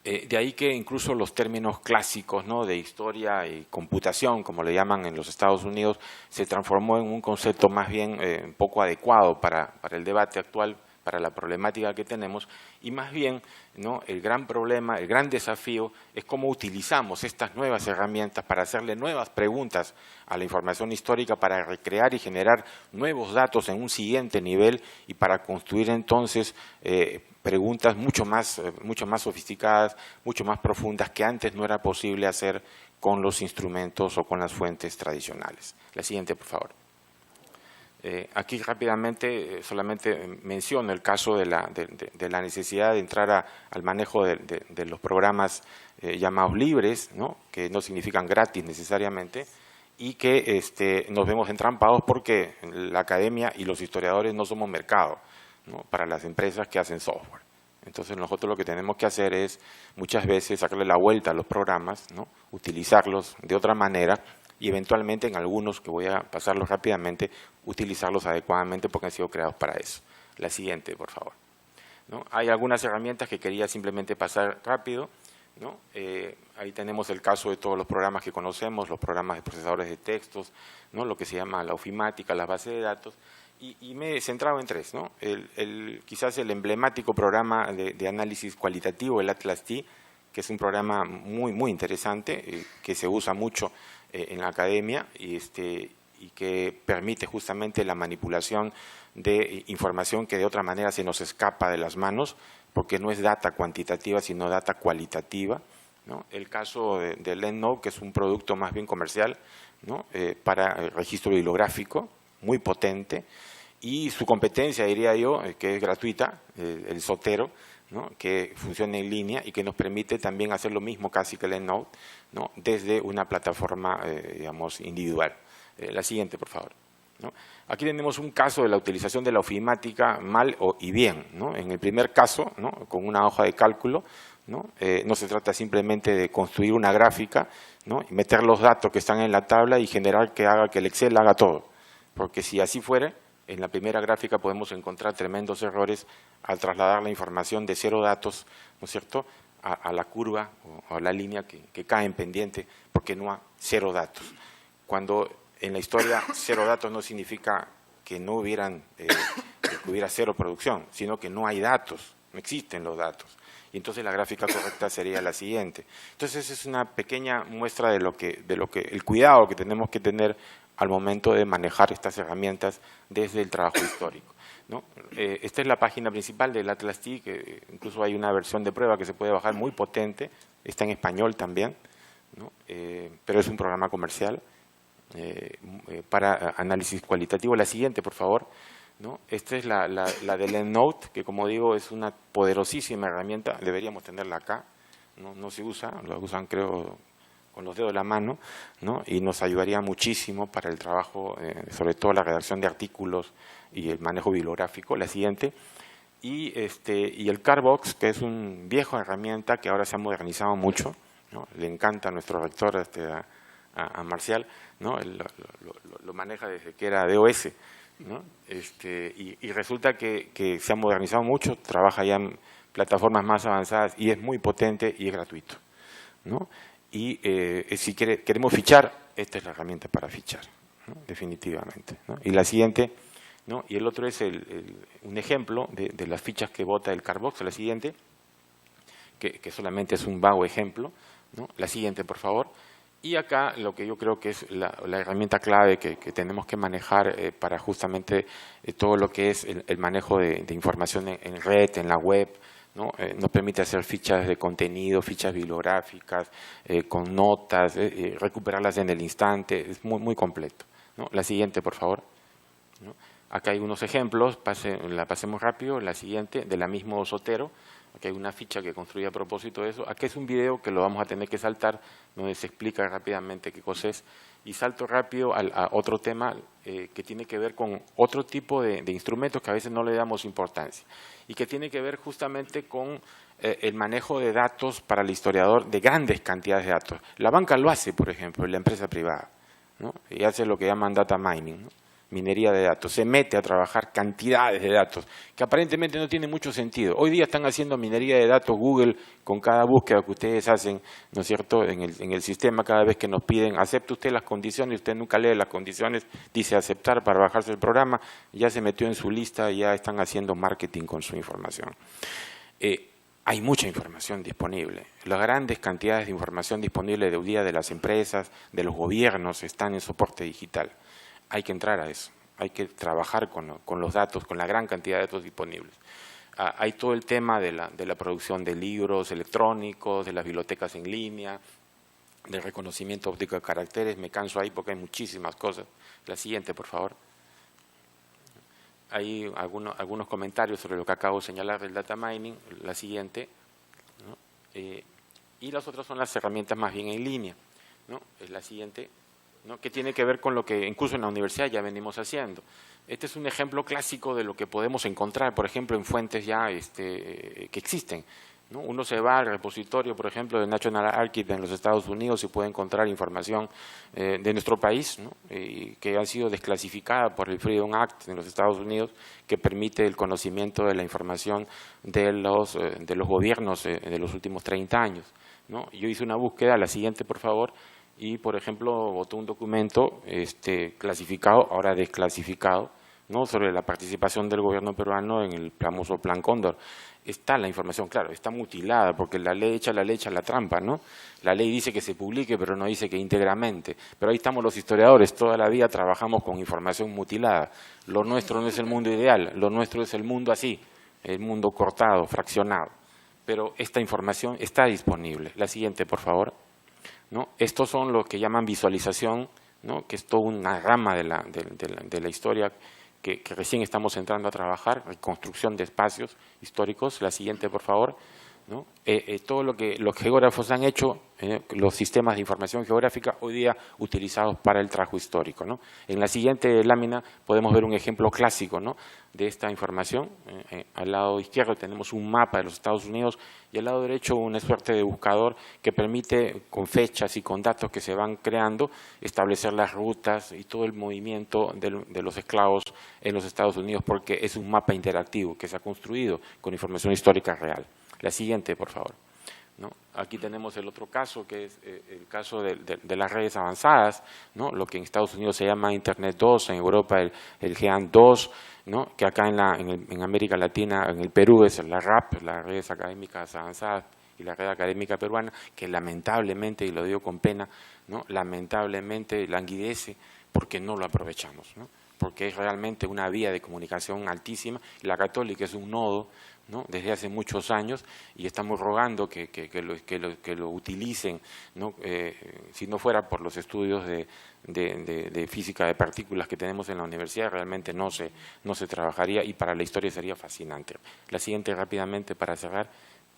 Speaker 3: De ahí que incluso los términos clásicos, ¿no?, de historia y computación, como le llaman en los Estados Unidos, se transformó en un concepto más bien un poco adecuado para el debate actual, para la problemática que tenemos, y más bien, ¿no?, el gran problema, el gran desafío es cómo utilizamos estas nuevas herramientas para hacerle nuevas preguntas a la información histórica, para recrear y generar nuevos datos en un siguiente nivel y para construir entonces preguntas mucho más sofisticadas, mucho más profundas, que antes no era posible hacer con los instrumentos o con las fuentes tradicionales. La siguiente, por favor. Aquí rápidamente solamente menciono el caso de la necesidad de entrar al manejo de los programas llamados libres, ¿no?, que no significan gratis necesariamente, y que nos vemos entrampados porque la academia y los historiadores no somos mercado, ¿no?, para las empresas que hacen software. Entonces nosotros lo que tenemos que hacer es muchas veces sacarle la vuelta a los programas, ¿no?, utilizarlos de otra manera, y eventualmente en algunos, que voy a pasarlos rápidamente, utilizarlos adecuadamente porque han sido creados para eso. La siguiente, por favor, ¿no? Hay algunas herramientas que quería simplemente pasar rápido, ¿no? Ahí tenemos el caso de todos los programas que conocemos, los programas de procesadores de textos, ¿no?, lo que se llama la ofimática, las bases de datos, y me he centrado en tres, ¿no? Quizás el emblemático programa de análisis cualitativo, el Atlas-T, que es un programa muy interesante, que se usa mucho en la academia y que permite justamente la manipulación de información que de otra manera se nos escapa de las manos, porque no es data cuantitativa, sino data cualitativa, ¿no? El caso del EndNote, que es un producto más bien comercial, ¿no?, para el registro bibliográfico, muy potente, y su competencia, diría yo, que es gratuita, el Zotero, ¿no?, que funciona en línea y que nos permite también hacer lo mismo casi que el EndNote, ¿no?, desde una plataforma, digamos, individual. La siguiente, por favor, ¿no? Aquí tenemos un caso de la utilización de la ofimática mal y bien, ¿no? En el primer caso, ¿no?, con una hoja de cálculo, ¿no? No se trata simplemente de construir una gráfica, ¿no?, y meter los datos que están en la tabla y generar que haga que el Excel haga todo, porque si así fuera, En la primera gráfica podemos encontrar tremendos errores al trasladar la información de 0 datos, ¿no es cierto?, a la curva o a la línea que cae en pendiente, porque no hay 0 datos. Cuando en la historia 0 datos no significa que no hubieran, que hubiera 0 producción, sino que no hay datos, no existen los datos. Y entonces la gráfica correcta sería la siguiente. Entonces es una pequeña muestra de lo que el cuidado que tenemos que tener al momento de manejar estas herramientas desde el trabajo histórico, ¿no? Esta es la página principal del Atlas TI, que incluso hay una versión de prueba que se puede bajar muy potente, está en español también, ¿no? Pero es un programa comercial para análisis cualitativo. La siguiente, por favor, ¿no? Esta es la del EndNote, que como digo es una poderosísima herramienta, deberíamos tenerla acá, no se usa, la usan creo con los dedos de la mano, ¿no? Y nos ayudaría muchísimo para el trabajo, sobre todo la redacción de artículos y el manejo bibliográfico. La siguiente. Y el Carbox, que es una vieja herramienta que ahora se ha modernizado mucho, ¿no? Le encanta a nuestro rector, a Marcial, ¿no? Lo maneja desde que era DOS, ¿no? Y resulta que se ha modernizado mucho, trabaja ya en plataformas más avanzadas y es muy potente y es gratuito, ¿no? Y si queremos fichar, esta es la herramienta para fichar, ¿no? Definitivamente, ¿no? Y la siguiente, ¿no? Y el otro es un ejemplo de las fichas que bota el Carbox, la siguiente, que solamente es un vago ejemplo, ¿no? La siguiente, por favor. Y acá lo que yo creo que es la herramienta clave que tenemos que manejar para justamente todo lo que es el manejo de información en red, en la web, ¿no? Nos permite hacer fichas de contenido, fichas bibliográficas, con notas, recuperarlas en el instante, es muy, muy completo, ¿no? La siguiente, por favor, ¿no? Acá hay unos ejemplos, la pasemos rápido. La siguiente, de la misma Sotero. Aquí hay una ficha que construye a propósito de eso. Aquí es un video que lo vamos a tener que saltar, donde se explica rápidamente qué cosa es. Y salto rápido a otro tema que tiene que ver con otro tipo de instrumentos que a veces no le damos importancia y que tiene que ver justamente con el manejo de datos para el historiador, de grandes cantidades de datos. La banca lo hace, por ejemplo, en la empresa privada, ¿no? Y hace lo que llaman data mining, ¿no? Minería de datos, se mete a trabajar cantidades de datos que aparentemente no tiene mucho sentido. Hoy día están haciendo minería de datos Google con cada búsqueda que ustedes hacen, ¿no es cierto?, en el sistema. Cada vez que nos piden, acepte usted las condiciones, usted nunca lee las condiciones, dice aceptar para bajarse el programa, ya se metió en su lista y ya están haciendo marketing con su información. Hay mucha información disponible. Las grandes cantidades de información disponible de hoy día de las empresas, de los gobiernos, están en soporte digital. Hay que entrar a eso, hay que trabajar con los datos, con la gran cantidad de datos disponibles. Hay todo el tema de la producción de libros electrónicos, de las bibliotecas en línea, del reconocimiento óptico de caracteres. Me canso ahí porque hay muchísimas cosas. La siguiente, por favor. Hay algunos comentarios sobre lo que acabo de señalar del data mining. La siguiente, ¿no? Y las otras son las herramientas más bien en línea, ¿no? Es la siguiente, ¿no? Que tiene que ver con lo que incluso en la universidad ya venimos haciendo. Este es un ejemplo clásico de lo que podemos encontrar, por ejemplo, en fuentes ya que existen, ¿no? Uno se va al repositorio, por ejemplo, de National Archive en los Estados Unidos y puede encontrar información de nuestro país, ¿no? Que ha sido desclasificada por el Freedom Act en los Estados Unidos, que permite el conocimiento de la información de los gobiernos de los últimos 30 años, ¿no? Yo hice una búsqueda, la siguiente, por favor, y, por ejemplo, botó un documento clasificado, ahora desclasificado, ¿no?, sobre la participación del gobierno peruano en el famoso Plan Cóndor. Está la información, claro, está mutilada, porque la ley echa la trampa, ¿no? La ley dice que se publique, pero no dice que íntegramente. Pero ahí estamos los historiadores, toda la vida trabajamos con información mutilada. Lo nuestro no es el mundo ideal, lo nuestro es el mundo así, el mundo cortado, fraccionado. Pero esta información está disponible. La siguiente, por favor, ¿no? Estos son los que llaman visualización, ¿no?, que es toda una rama de la historia que recién estamos entrando a trabajar, reconstrucción de espacios históricos. La siguiente, por favor, ¿no? Todo lo que los geógrafos han hecho, los sistemas de información geográfica hoy día utilizados para el trabajo histórico, ¿no? En la siguiente lámina podemos ver un ejemplo clásico, ¿no?, de esta información. Al lado izquierdo tenemos un mapa de los Estados Unidos y al lado derecho una suerte de buscador que permite, con fechas y con datos que se van creando, establecer las rutas y todo el movimiento de los esclavos en los Estados Unidos, porque es un mapa interactivo que se ha construido con información histórica real. La siguiente, por favor. ¿No? Aquí tenemos el otro caso, que es el caso de las redes avanzadas, ¿no?, lo que en Estados Unidos se llama Internet 2, en Europa el GEAN 2, ¿no?, que acá en América Latina, en el Perú, es la RAP, las redes académicas avanzadas, y la red académica peruana, que lamentablemente, y lo digo con pena, ¿no?, lamentablemente languidece porque no lo aprovechamos, ¿no?, porque es realmente una vía de comunicación altísima. La Católica es un nodo, ¿no?, desde hace muchos años, y estamos rogando que lo utilicen, ¿no?, si no fuera por los estudios de física de partículas que tenemos en la universidad, realmente no se trabajaría, y para la historia sería fascinante. La siguiente rápidamente para cerrar,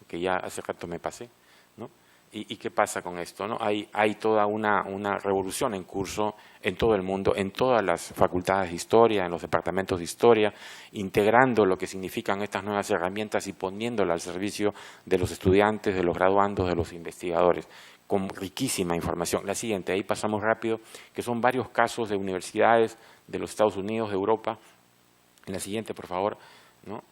Speaker 3: que ya hace rato me pasé, ¿no? ¿Y qué pasa con esto, no? Hay toda una revolución en curso en todo el mundo, en todas las facultades de historia, en los departamentos de historia, integrando lo que significan estas nuevas herramientas y poniéndolas al servicio de los estudiantes, de los graduandos, de los investigadores, con riquísima información. La siguiente, ahí pasamos rápido, que son varios casos de universidades de los Estados Unidos, de Europa. En la siguiente, por favor, ¿no?,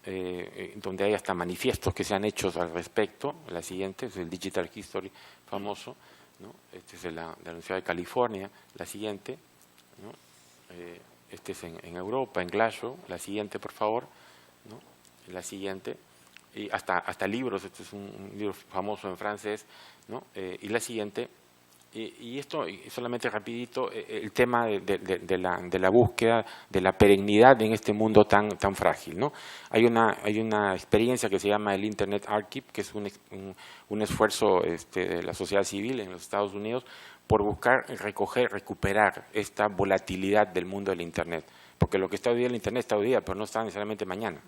Speaker 3: donde hay hasta manifiestos que se han hecho al respecto. La siguiente es el Digital History famoso, ¿no? Este es de la Universidad de California. La siguiente, ¿no?, este es en Europa, en Glasgow. La siguiente, por favor, ¿no? La siguiente, y hasta libros. Este es un libro famoso en francés, ¿no? Y la siguiente. Y esto, solamente rapidito, el tema de la búsqueda, de la perennidad en este mundo tan frágil, ¿no? Hay una experiencia que se llama el Internet Archive, que es un esfuerzo de la sociedad civil en los Estados Unidos por buscar recuperar esta volatilidad del mundo del Internet. Porque lo que está hoy día en el Internet está hoy día, pero no está necesariamente mañana,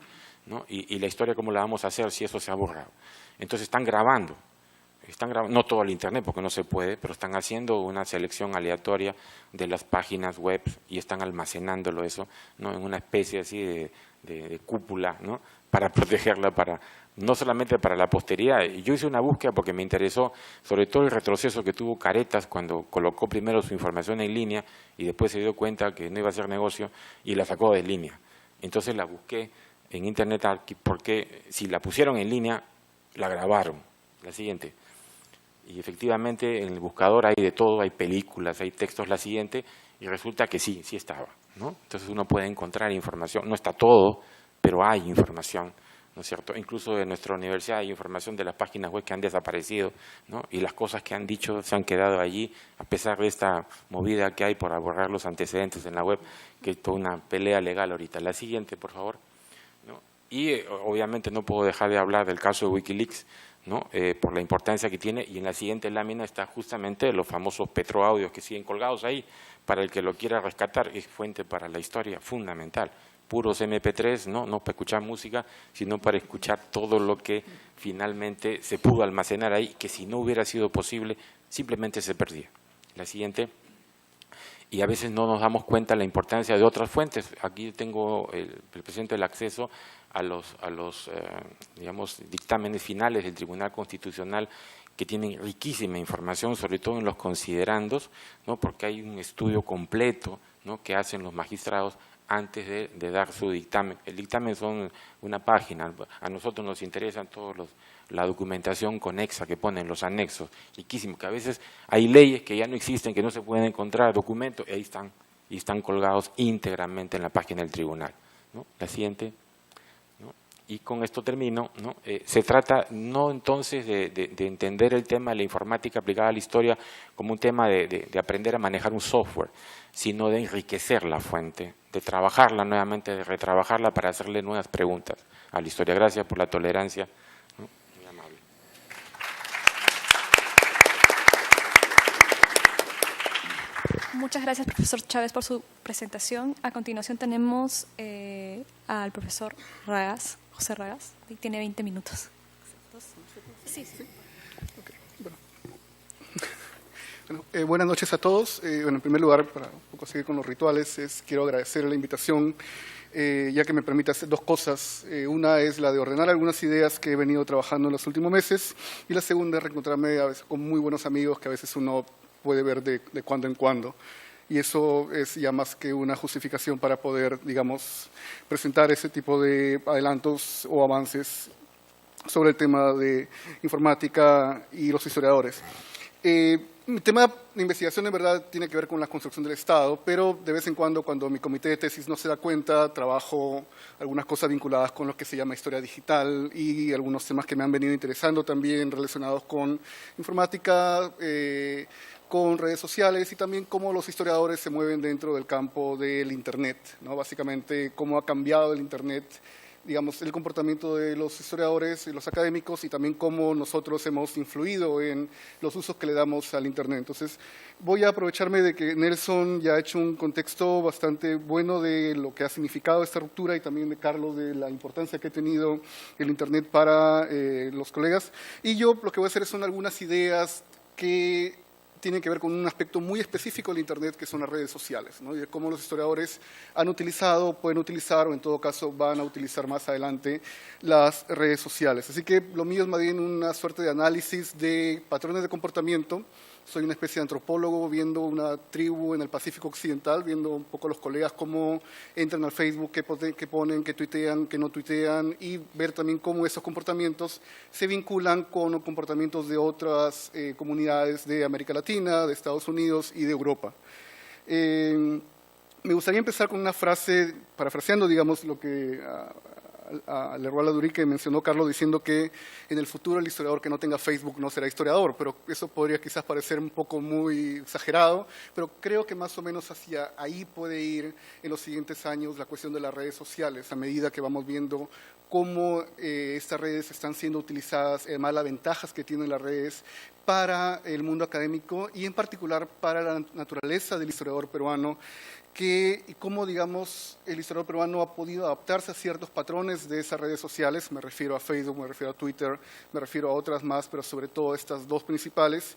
Speaker 3: ¿no? Y la historia, ¿cómo la vamos a hacer si eso se ha borrado? Entonces están grabando, no todo el Internet porque no se puede, pero están haciendo una selección aleatoria de las páginas web y están almacenándolo eso, ¿no?, en una especie así de cúpula, ¿no?, para protegerla, no solamente para la posteridad. Yo hice una búsqueda porque me interesó sobre todo el retroceso que tuvo Caretas cuando colocó primero su información en línea y después se dio cuenta que no iba a hacer negocio y la sacó de línea. Entonces la busqué en Internet Archive porque si la pusieron en línea, la grabaron. La siguiente. Y efectivamente en el buscador hay de todo, hay películas, hay textos. La siguiente, y resulta que sí estaba, ¿no? Entonces uno puede encontrar información, no está todo, pero hay información, ¿no es cierto? Incluso de nuestra universidad hay información de las páginas web que han desaparecido, ¿no?, y las cosas que han dicho se han quedado allí, a pesar de esta movida que hay por borrar los antecedentes en la web, que es toda una pelea legal ahorita. La siguiente, por favor, ¿no? Y obviamente no puedo dejar de hablar del caso de Wikileaks, ¿no?, por la importancia que tiene, y en la siguiente lámina está justamente los famosos petroaudios que siguen colgados ahí, para el que lo quiera rescatar, es fuente para la historia fundamental, puros MP3, no para escuchar música, sino para escuchar todo lo que finalmente se pudo almacenar ahí, que si no hubiera sido posible, simplemente se perdía. La siguiente. Y a veces no nos damos cuenta de la importancia de otras fuentes. Aquí tengo el presente el acceso a los digamos, dictámenes finales del Tribunal Constitucional, que tienen riquísima información, sobre todo en los considerandos, ¿no?, porque hay un estudio completo, ¿no?, que hacen los magistrados antes de dar su dictamen. El dictamen son una página, a nosotros nos interesan la documentación conexa que ponen los anexos, riquísimo, que a veces hay leyes que ya no existen, que no se pueden encontrar, documentos, y ahí están colgados íntegramente en la página del tribunal, ¿no? La siguiente. Y con esto termino, ¿no? Se trata no entonces de entender el tema de la informática aplicada a la historia como un tema de aprender a manejar un software, sino de enriquecer la fuente, de trabajarla nuevamente, de retrabajarla para hacerle nuevas preguntas a la historia. Gracias por la tolerancia, ¿no? Muy amable.
Speaker 1: Muchas gracias, profesor Chávez, por su presentación. A continuación tenemos al profesor Ragas, José Ragas, y tiene 20 minutos. Sí, sí.
Speaker 4: Okay, bueno. Bueno, buenas noches a todos. Bueno, en primer lugar, para un poco seguir con los rituales, quiero agradecer la invitación, ya que me permite hacer dos cosas. Una es la de ordenar algunas ideas que he venido trabajando en los últimos meses, y la segunda es reencontrarme a veces con muy buenos amigos que a veces uno puede ver de cuando en cuando. Y eso es ya más que una justificación para poder, digamos, presentar ese tipo de adelantos o avances sobre el tema de informática y los historiadores. Mi tema de investigación, en verdad, tiene que ver con la construcción del Estado, pero de vez en cuando mi comité de tesis no se da cuenta, trabajo algunas cosas vinculadas con lo que se llama historia digital y algunos temas que me han venido interesando también relacionados con informática, con redes sociales y también cómo los historiadores se mueven dentro del campo del Internet, ¿no? Básicamente, cómo ha cambiado el Internet, digamos, el comportamiento de los historiadores y los académicos y también cómo nosotros hemos influido en los usos que le damos al Internet. Entonces, voy a aprovecharme de que Nelson ya ha hecho un contexto bastante bueno de lo que ha significado esta ruptura y también de Carlos de la importancia que ha tenido el Internet para los colegas. Y yo lo que voy a hacer son algunas ideas que tienen que ver con un aspecto muy específico del Internet, que son las redes sociales, ¿no? Y de cómo los historiadores han utilizado, pueden utilizar o en todo caso van a utilizar más adelante las redes sociales. Así que lo mío es más bien una suerte de análisis de patrones de comportamiento. Soy una especie de antropólogo viendo una tribu en el Pacífico Occidental, viendo un poco los colegas cómo entran al Facebook, qué ponen, qué tuitean, qué no tuitean, y ver también cómo esos comportamientos se vinculan con comportamientos de otras comunidades de América Latina, de Estados Unidos y de Europa. Me gustaría empezar con una frase, parafraseando, digamos, lo que a Leroy Ladurie, que mencionó Carlos, diciendo que en el futuro el historiador que no tenga Facebook no será historiador, pero eso podría quizás parecer un poco muy exagerado, pero creo que más o menos hacia ahí puede ir en los siguientes años la cuestión de las redes sociales, a medida que vamos viendo cómo estas redes están siendo utilizadas, además las ventajas que tienen las redes para el mundo académico y en particular para la naturaleza del historiador peruano, y cómo, digamos, el historiador peruano ha podido adaptarse a ciertos patrones de esas redes sociales. Me refiero a Facebook, me refiero a Twitter, me refiero a otras más, pero sobre todo estas dos principales.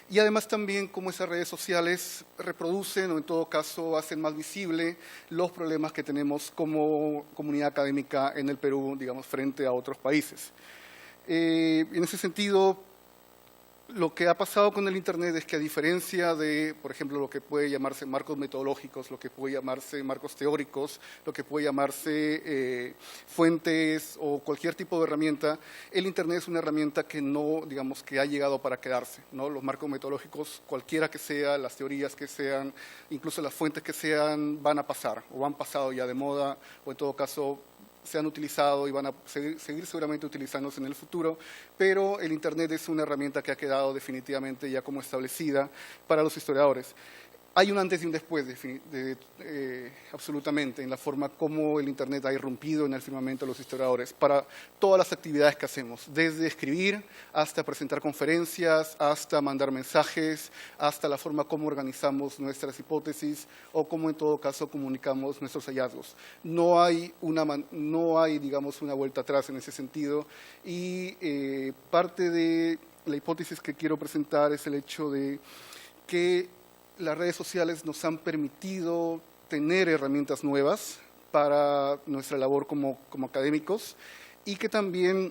Speaker 4: Y además también cómo esas redes sociales reproducen o en todo caso hacen más visible los problemas que tenemos como comunidad académica en el Perú, digamos, frente a otros países. En ese sentido, lo que ha pasado con el Internet es que a diferencia de, por ejemplo, lo que puede llamarse marcos metodológicos, lo que puede llamarse marcos teóricos, lo que puede llamarse fuentes o cualquier tipo de herramienta, el Internet es una herramienta que no, digamos, que ha llegado para quedarse, ¿no? Los marcos metodológicos, cualquiera que sea, las teorías que sean, incluso las fuentes que sean, van a pasar o han pasado ya de moda o en todo caso se han utilizado y van a seguir seguramente utilizándose en el futuro, pero el Internet es una herramienta que ha quedado definitivamente ya como establecida para los historiadores. Hay un antes y un después, absolutamente, en la forma como el Internet ha irrumpido en el firmamento de los historiadores para todas las actividades que hacemos, desde escribir hasta presentar conferencias, hasta mandar mensajes, hasta la forma como organizamos nuestras hipótesis o cómo en todo caso comunicamos nuestros hallazgos. No hay, digamos, una vuelta atrás en ese sentido y parte de la hipótesis que quiero presentar es el hecho de que las redes sociales nos han permitido tener herramientas nuevas para nuestra labor como académicos y que también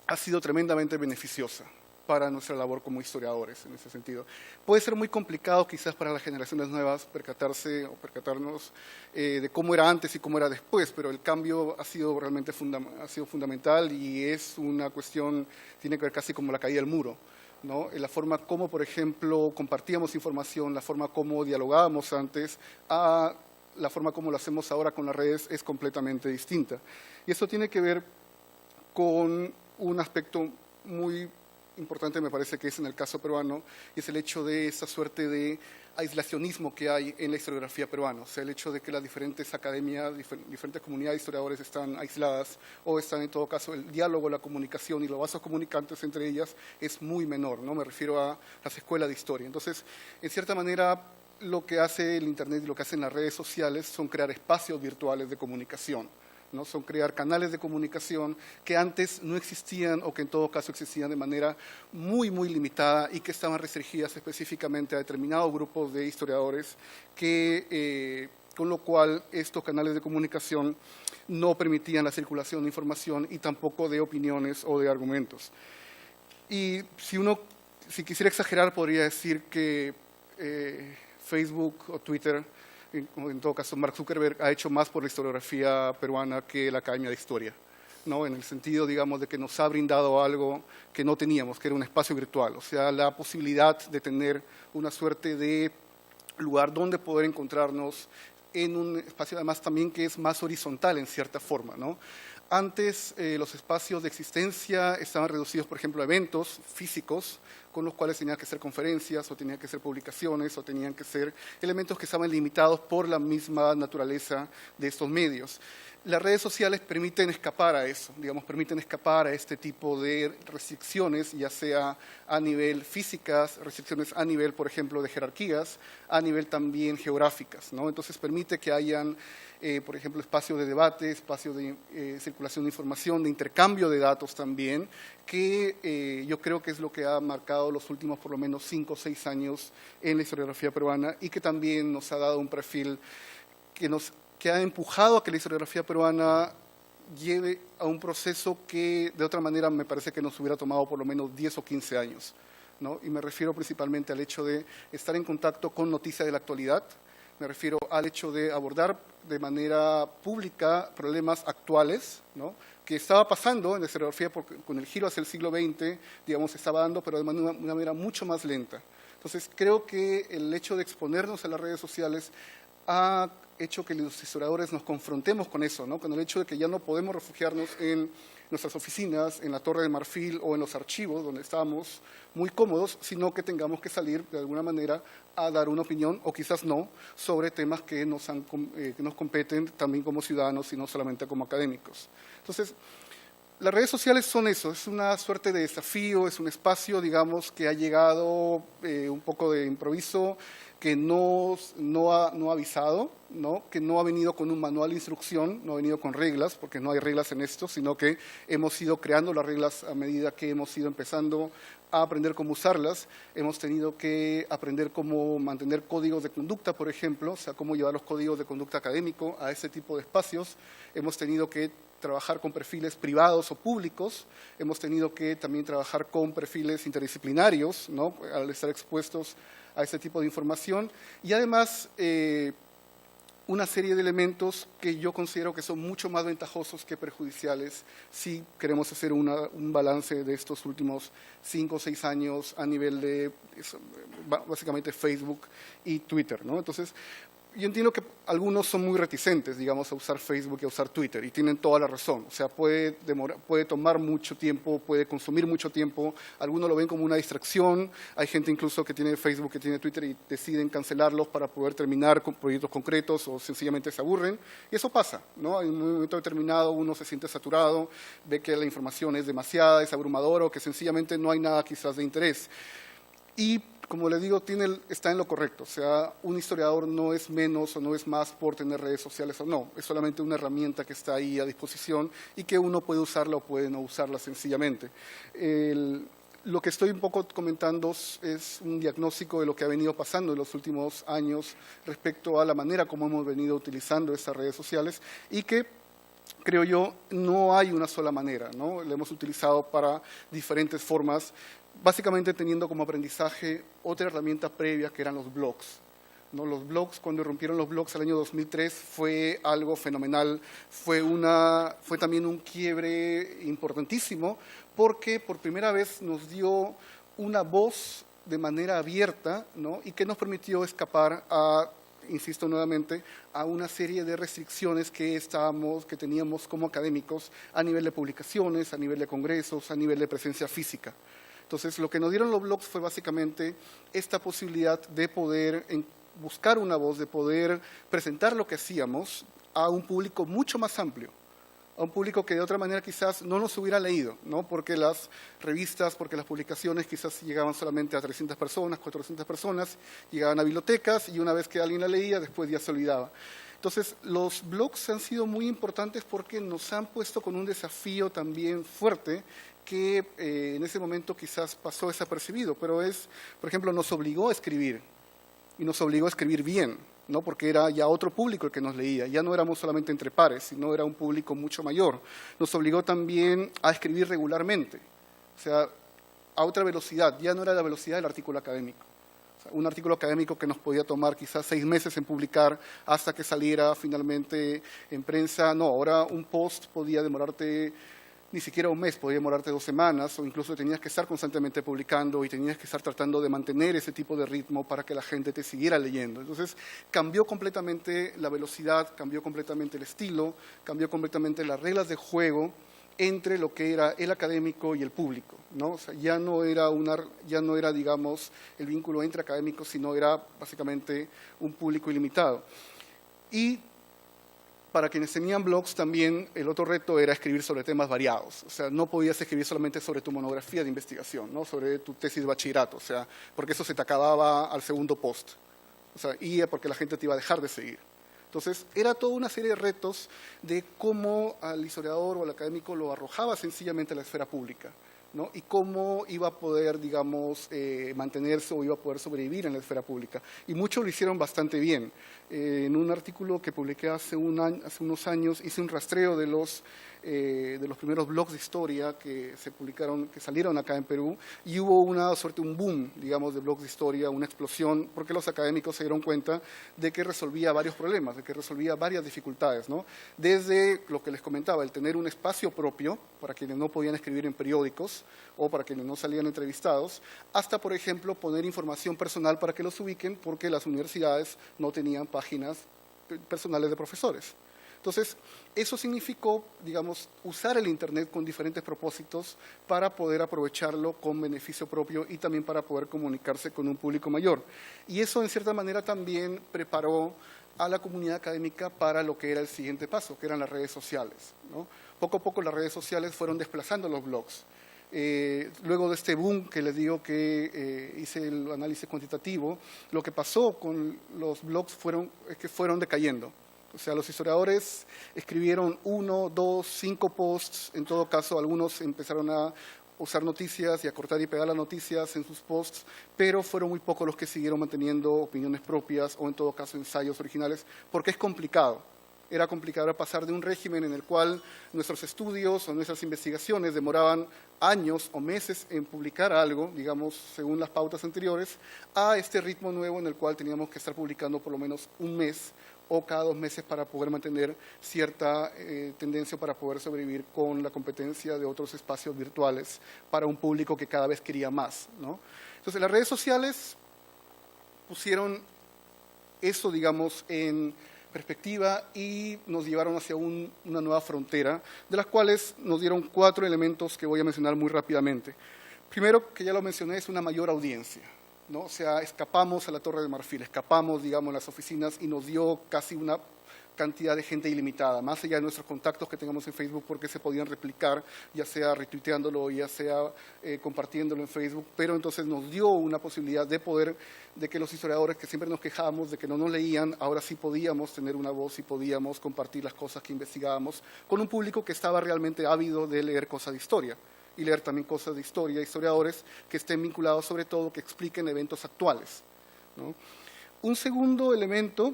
Speaker 4: ha sido tremendamente beneficiosa para nuestra labor como historiadores en ese sentido. Puede ser muy complicado quizás para las generaciones nuevas percatarnos de cómo era antes y cómo era después, pero el cambio ha sido realmente fundamental y es una cuestión, tiene que ver casi como la caída del muro, ¿no? En la forma como, por ejemplo, compartíamos información, la forma como dialogábamos antes, a la forma como lo hacemos ahora con las redes es completamente distinta. Y eso tiene que ver con un aspecto muy importante, me parece que es en el caso peruano, y es el hecho de esa suerte de aislacionismo que hay en la historiografía peruana, o sea, el hecho de que las diferentes academias, diferentes comunidades de historiadores están aisladas o están en todo caso el diálogo, la comunicación y los vasos comunicantes entre ellas es muy menor, ¿no? Me refiero a las escuelas de historia. Entonces, en cierta manera, lo que hace el Internet y lo que hacen las redes sociales son crear espacios virtuales de comunicación, ¿no? Son crear canales de comunicación que antes no existían o que en todo caso existían de manera muy, muy limitada y que estaban restringidas específicamente a determinados grupos de historiadores con lo cual estos canales de comunicación no permitían la circulación de información y tampoco de opiniones o de argumentos. Y si quisiera exagerar, podría decir que Facebook o Twitter, en todo caso Mark Zuckerberg, ha hecho más por la historiografía peruana que la Academia de Historia, ¿no? En el sentido, digamos, de que nos ha brindado algo que no teníamos, que era un espacio virtual, o sea, la posibilidad de tener una suerte de lugar donde poder encontrarnos en un espacio además también que es más horizontal en cierta forma, ¿no? Antes los espacios de existencia estaban reducidos, por ejemplo, a eventos físicos con los cuales tenían que ser conferencias o tenían que ser publicaciones o tenían que ser elementos que estaban limitados por la misma naturaleza de estos medios. Las redes sociales permiten escapar a eso, digamos, permiten escapar a este tipo de restricciones, ya sea a nivel físicas, restricciones a nivel, por ejemplo, de jerarquías, a nivel también geográficas, ¿no? Entonces permite que hayan, por ejemplo, espacios de debate, espacios de circulación de información, de intercambio de datos también, que yo creo que es lo que ha marcado los últimos por lo menos 5 o 6 años en la historiografía peruana y que también nos ha dado un perfil que ha empujado a que la historiografía peruana lleve a un proceso que de otra manera me parece que nos hubiera tomado por lo menos 10 o 15 años, ¿no? Y me refiero principalmente al hecho de estar en contacto con noticias de la actualidad, me refiero al hecho de abordar de manera pública problemas actuales, ¿no? Que estaba pasando en la historiografía con el giro hacia el siglo XX, digamos, se estaba dando, pero de una manera mucho más lenta. Entonces, creo que el hecho de exponernos a las redes sociales ha hecho que los historiadores nos confrontemos con eso, ¿no? Con el hecho de que ya no podemos refugiarnos en nuestras oficinas, en la Torre de Marfil o en los archivos, donde estamos muy cómodos, sino que tengamos que salir de alguna manera a dar una opinión, o quizás no, sobre temas que nos competen también como ciudadanos y no solamente como académicos. Entonces, las redes sociales son eso, es una suerte de desafío, es un espacio, digamos, que ha llegado un poco de improviso, que no ha avisado, ¿no? Que no ha venido con un manual de instrucción, no ha venido con reglas, porque no hay reglas en esto, sino que hemos ido creando las reglas a medida que hemos ido empezando a aprender cómo usarlas. Hemos tenido que aprender cómo mantener códigos de conducta, por ejemplo, o sea, cómo llevar los códigos de conducta académico a ese tipo de espacios. Hemos tenido que trabajar con perfiles privados o públicos, hemos tenido que también trabajar con perfiles interdisciplinarios, ¿no? Al estar expuestos a ese tipo de información, y además una serie de elementos que yo considero que son mucho más ventajosos que perjudiciales si queremos hacer un balance de estos últimos 5 o 6 años a nivel de básicamente Facebook y Twitter, ¿no? Entonces, yo entiendo que algunos son muy reticentes, digamos, a usar Facebook y a usar Twitter, y tienen toda la razón. O sea, puede tomar mucho tiempo, puede consumir mucho tiempo. Algunos lo ven como una distracción. Hay gente incluso que tiene Facebook, que tiene Twitter y deciden cancelarlos para poder terminar con proyectos concretos o sencillamente se aburren. Y eso pasa, ¿no? En un momento determinado uno se siente saturado, ve que la información es demasiada, es abrumadora o que sencillamente no hay nada quizás de interés. Y como les digo, está en lo correcto. O sea, un historiador no es menos o no es más por tener redes sociales o no. Es solamente una herramienta que está ahí a disposición y que uno puede usarla o puede no usarla sencillamente. Lo que estoy un poco comentando es un diagnóstico de lo que ha venido pasando en los últimos años respecto a la manera como hemos venido utilizando estas redes sociales y que, creo yo, no hay una sola manera, ¿no? La hemos utilizado para diferentes formas, básicamente teniendo como aprendizaje otra herramienta previa que eran los blogs, ¿no? Los blogs, cuando rompieron los blogs el año 2003, fue algo fenomenal, fue también un quiebre importantísimo, porque por primera vez nos dio una voz de manera abierta, ¿no? Y que nos permitió escapar insisto nuevamente, a una serie de restricciones que teníamos como académicos a nivel de publicaciones, a nivel de congresos, a nivel de presencia física. Entonces, lo que nos dieron los blogs fue básicamente esta posibilidad de poder buscar una voz, de poder presentar lo que hacíamos a un público mucho más amplio, a un público que de otra manera quizás no nos hubiera leído, ¿no? Porque las revistas, porque las publicaciones quizás llegaban solamente a 300 personas, 400 personas, llegaban a bibliotecas y una vez que alguien la leía, después ya se olvidaba. Entonces, los blogs han sido muy importantes porque nos han puesto con un desafío también fuerte que en ese momento quizás pasó desapercibido, pero por ejemplo, nos obligó a escribir y nos obligó a escribir bien, ¿no? Porque era ya otro público el que nos leía, ya no éramos solamente entre pares, sino era un público mucho mayor. Nos obligó también a escribir regularmente, o sea, a otra velocidad, ya no era la velocidad del artículo académico. O sea, un artículo académico que nos podía tomar quizás 6 meses en publicar hasta que saliera finalmente en prensa, no, ahora un post podía demorarte ni siquiera un mes, podía demorarte 2 semanas, o incluso tenías que estar constantemente publicando y tenías que estar tratando de mantener ese tipo de ritmo para que la gente te siguiera leyendo. Entonces, cambió completamente la velocidad, cambió completamente el estilo, cambió completamente las reglas de juego entre lo que era el académico y el público, ¿no? O sea, ya no era, digamos, el vínculo entre académicos, sino era básicamente un público ilimitado. Y para quienes tenían blogs también el otro reto era escribir sobre temas variados. O sea, no podías escribir solamente sobre tu monografía de investigación, ¿no? Sobre tu tesis de bachillerato, o sea, porque eso se te acababa al segundo post. O sea, y porque la gente te iba a dejar de seguir. Entonces, era toda una serie de retos de cómo al historiador o al académico lo arrojaba sencillamente a la esfera pública, ¿no? Y cómo iba a poder, digamos, mantenerse o iba a poder sobrevivir en la esfera pública. Y muchos lo hicieron bastante bien. En un artículo que publiqué hace unos años, hice un rastreo de los primeros blogs de historia que se publicaron, que salieron acá en Perú, y hubo un boom, digamos, de blogs de historia, una explosión, porque los académicos se dieron cuenta de que resolvía varios problemas, de que resolvía varias dificultades, ¿no? Desde lo que les comentaba, el tener un espacio propio para quienes no podían escribir en periódicos o para quienes no salían entrevistados, hasta, por ejemplo, poner información personal para que los ubiquen, porque las universidades no tenían páginas personales de profesores. Entonces, eso significó, digamos, usar el Internet con diferentes propósitos para poder aprovecharlo con beneficio propio y también para poder comunicarse con un público mayor. Y eso, en cierta manera, también preparó a la comunidad académica para lo que era el siguiente paso, que eran las redes sociales, ¿no? Poco a poco las redes sociales fueron desplazando los blogs. Luego de este boom que les digo que hice el análisis cuantitativo, lo que pasó con los blogs es que fueron decayendo. O sea, los historiadores escribieron 1, 2, 5 posts, en todo caso algunos empezaron a usar noticias y a cortar y pegar las noticias en sus posts, pero fueron muy pocos los que siguieron manteniendo opiniones propias o en todo caso ensayos originales, porque es complicado. Era complicado pasar de un régimen en el cual nuestros estudios o nuestras investigaciones demoraban años o meses en publicar algo, digamos, según las pautas anteriores, a este ritmo nuevo en el cual teníamos que estar publicando por lo menos un mes o cada 2 meses para poder mantener cierta tendencia para poder sobrevivir con la competencia de otros espacios virtuales para un público que cada vez quería más, ¿no? Entonces, las redes sociales pusieron eso, digamos, en perspectiva y nos llevaron hacia una nueva frontera, de las cuales nos dieron 4 elementos que voy a mencionar muy rápidamente. Primero, que ya lo mencioné, es una mayor audiencia, ¿no? O sea, escapamos a la Torre de Marfil, escapamos, digamos, las oficinas y nos dio casi una cantidad de gente ilimitada, más allá de nuestros contactos que tengamos en Facebook, porque se podían replicar, ya sea retuiteándolo, ya sea compartiéndolo en Facebook, pero entonces nos dio una posibilidad de que los historiadores que siempre nos quejábamos de que no nos leían, ahora sí podíamos tener una voz y podíamos compartir las cosas que investigábamos con un público que estaba realmente ávido de leer cosas de historia y leer también cosas de historia, historiadores que estén vinculados sobre todo, que expliquen eventos actuales, ¿no? Un segundo elemento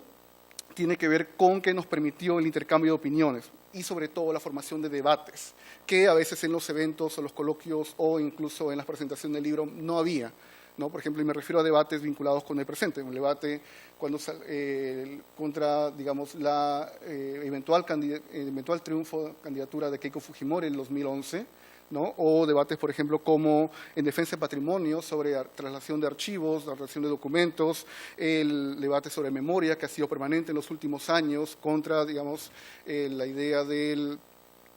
Speaker 4: tiene que ver con que nos permitió el intercambio de opiniones y sobre todo la formación de debates, que a veces en los eventos o los coloquios o incluso en la presentación del libro no había, ¿no? Por ejemplo, y me refiero a debates vinculados con el presente, un debate contra, digamos, la eventual triunfo, candidatura de Keiko Fujimori en 2011, ¿no? O debates, por ejemplo, como en defensa de patrimonio, sobre traslación de archivos, la relación de documentos, el debate sobre memoria, que ha sido permanente en los últimos años, contra, digamos, la idea de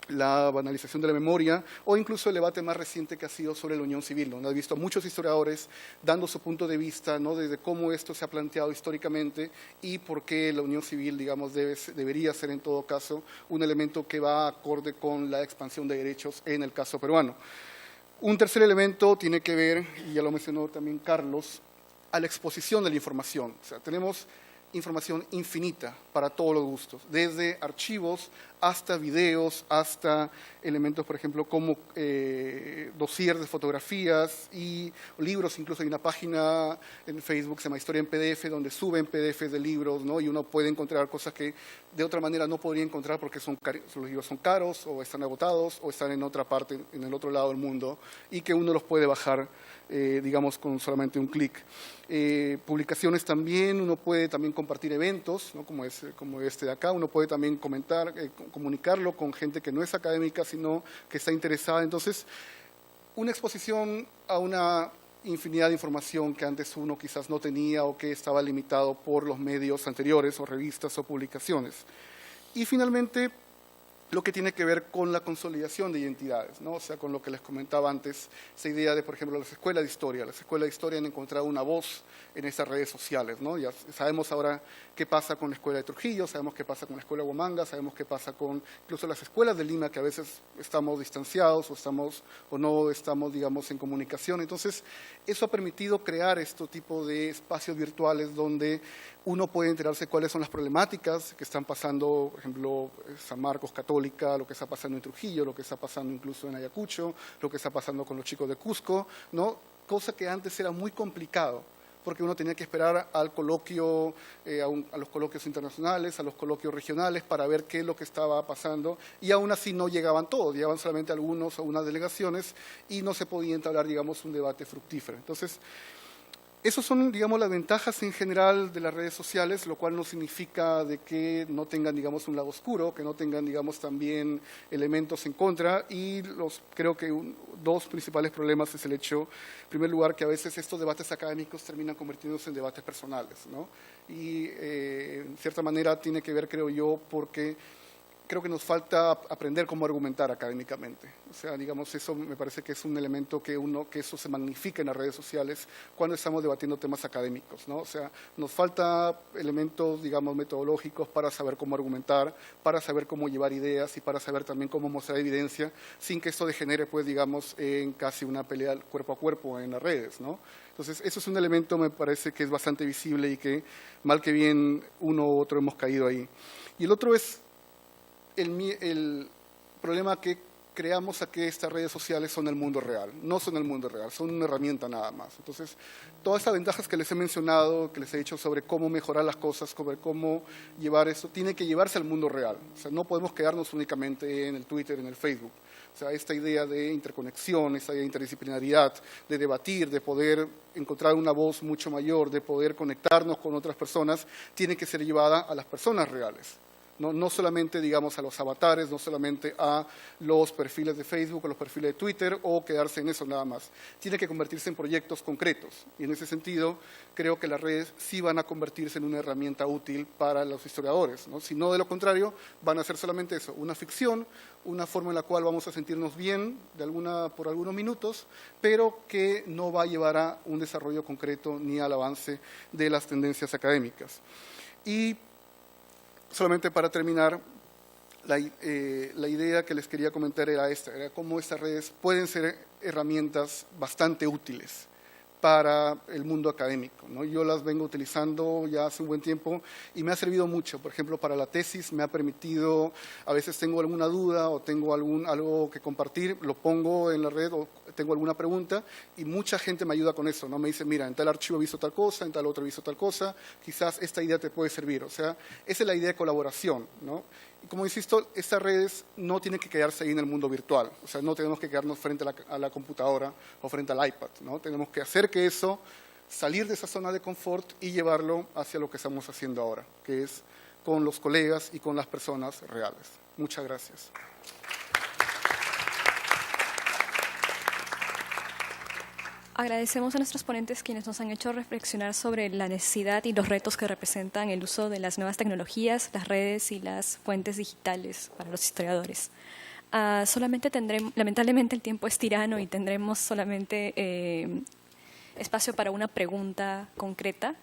Speaker 4: la banalización de la memoria, o incluso el debate más reciente que ha sido sobre la unión civil, donde he visto a muchos historiadores dando su punto de vista, ¿no? Desde cómo esto se ha planteado históricamente y por qué la unión civil, digamos, debería ser en todo caso un elemento que va acorde con la expansión de derechos en el caso peruano. Un tercer elemento tiene que ver, y ya lo mencionó también Carlos, a la exposición de la información. O sea, tenemos información infinita para todos los gustos, desde archivos hasta videos, hasta elementos, por ejemplo, como dossier de fotografías y libros. Incluso hay una página en Facebook, se llama Historia en PDF, donde suben PDFs de libros, ¿no? Y uno puede encontrar cosas que de otra manera no podría encontrar porque los libros son caros o están agotados o están en otra parte, en el otro lado del mundo, y que uno los puede bajar, digamos, con solamente un clic. Publicaciones también, uno puede también compartir eventos, ¿no? como este de acá, uno puede también comentar, comunicarlo con gente que no es académica, sino que está interesada. Entonces, una exposición a una infinidad de información que antes uno quizás no tenía o que estaba limitado por los medios anteriores o revistas o publicaciones. Y finalmente, lo que tiene que ver con la consolidación de identidades, ¿no? O sea, con lo que les comentaba antes, esa idea de, por ejemplo, las escuelas de historia. Las escuelas de historia han encontrado una voz en estas redes sociales, ¿no? Ya sabemos ahora qué pasa con la escuela de Trujillo, sabemos qué pasa con la escuela de Huamanga, sabemos qué pasa con incluso las escuelas de Lima, que a veces estamos distanciados o no estamos, digamos, en comunicación. Entonces, eso ha permitido crear este tipo de espacios virtuales donde uno puede enterarse cuáles son las problemáticas que están pasando, por ejemplo, San Marcos Católica, lo que está pasando en Trujillo, lo que está pasando incluso en Ayacucho, lo que está pasando con los chicos de Cusco, ¿no? Cosa que antes era muy complicado, porque uno tenía que esperar al coloquio, a los coloquios internacionales, a los coloquios regionales para ver qué es lo que estaba pasando, y aún así no llegaban todos, llegaban solamente algunos o unas delegaciones y no se podía entablar, digamos, un debate fructífero. Entonces, esas son, digamos, las ventajas en general de las redes sociales, lo cual no significa de que no tengan, digamos, un lado oscuro, que no tengan, digamos, también elementos en contra, y creo que dos principales problemas es el hecho, en primer lugar, que a veces estos debates académicos terminan convirtiéndose en debates personales, ¿no? Y en cierta manera tiene que ver, creo yo, porque creo que nos falta aprender cómo argumentar académicamente. O sea, digamos, eso me parece que es un elemento que eso se magnifica en las redes sociales cuando estamos debatiendo temas académicos, ¿no? O sea, nos falta elementos, digamos, metodológicos para saber cómo argumentar, para saber cómo llevar ideas y para saber también cómo mostrar evidencia sin que esto degenere, pues, digamos, en casi una pelea cuerpo a cuerpo en las redes, ¿no? Entonces, eso es un elemento, me parece, que es bastante visible y que, mal que bien, uno u otro hemos caído ahí. Y el otro es el problema que creamos a que estas redes sociales son el mundo real. No son el mundo real, son una herramienta nada más. Entonces, todas estas ventajas que les he mencionado, que les he dicho sobre cómo mejorar las cosas, sobre cómo llevar esto, tiene que llevarse al mundo real. O sea, no podemos quedarnos únicamente en el Twitter, en el Facebook. O sea, esta idea de interconexión, esta idea de interdisciplinaridad, de debatir, de poder encontrar una voz mucho mayor, de poder conectarnos con otras personas, tiene que ser llevada a las personas reales. No solamente, digamos, a los avatares, no solamente a los perfiles de Facebook o los perfiles de Twitter o quedarse en eso nada más. Tiene que convertirse en proyectos concretos. Y en ese sentido, creo que las redes sí van a convertirse en una herramienta útil para los historiadores, ¿no? Si no, de lo contrario, van a ser solamente eso, una ficción, una forma en la cual vamos a sentirnos bien por algunos minutos, pero que no va a llevar a un desarrollo concreto ni al avance de las tendencias académicas. Y solamente para terminar, la idea que les quería comentar era esta, era cómo estas redes pueden ser herramientas bastante útiles para el mundo académico, ¿no? Yo las vengo utilizando ya hace un buen tiempo y me ha servido mucho. Por ejemplo, para la tesis me ha permitido, a veces tengo alguna duda o tengo algo que compartir, lo pongo en la red o tengo alguna pregunta y mucha gente me ayuda con eso, ¿no? Me dice, mira, en tal archivo he visto tal cosa, en tal otro he visto tal cosa, quizás esta idea te puede servir. O sea, esa es la idea de colaboración, ¿no? Y como insisto, estas redes no tienen que quedarse ahí en el mundo virtual. O sea, no tenemos que quedarnos frente a la computadora o frente al iPad, ¿no? Tenemos que hacer que eso, salir de esa zona de confort y llevarlo hacia lo que estamos haciendo ahora, que es con los colegas y con las personas reales. Muchas gracias.
Speaker 1: Agradecemos a nuestros ponentes quienes nos han hecho reflexionar sobre la necesidad y los retos que representan el uso de las nuevas tecnologías, las redes y las fuentes digitales para los historiadores. Lamentablemente el tiempo es tirano y tendremos solamente espacio para una pregunta concreta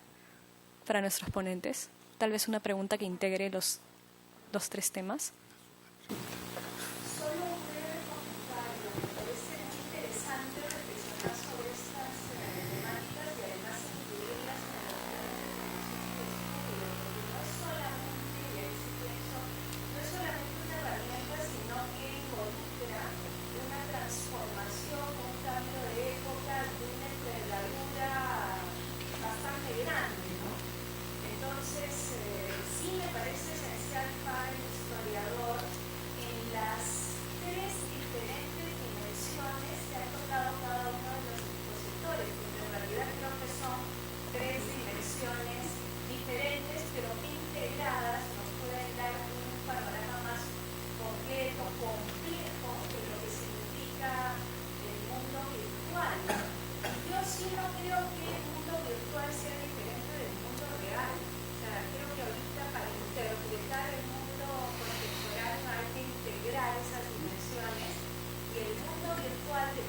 Speaker 1: para nuestros ponentes. Tal vez una pregunta que integre los tres temas.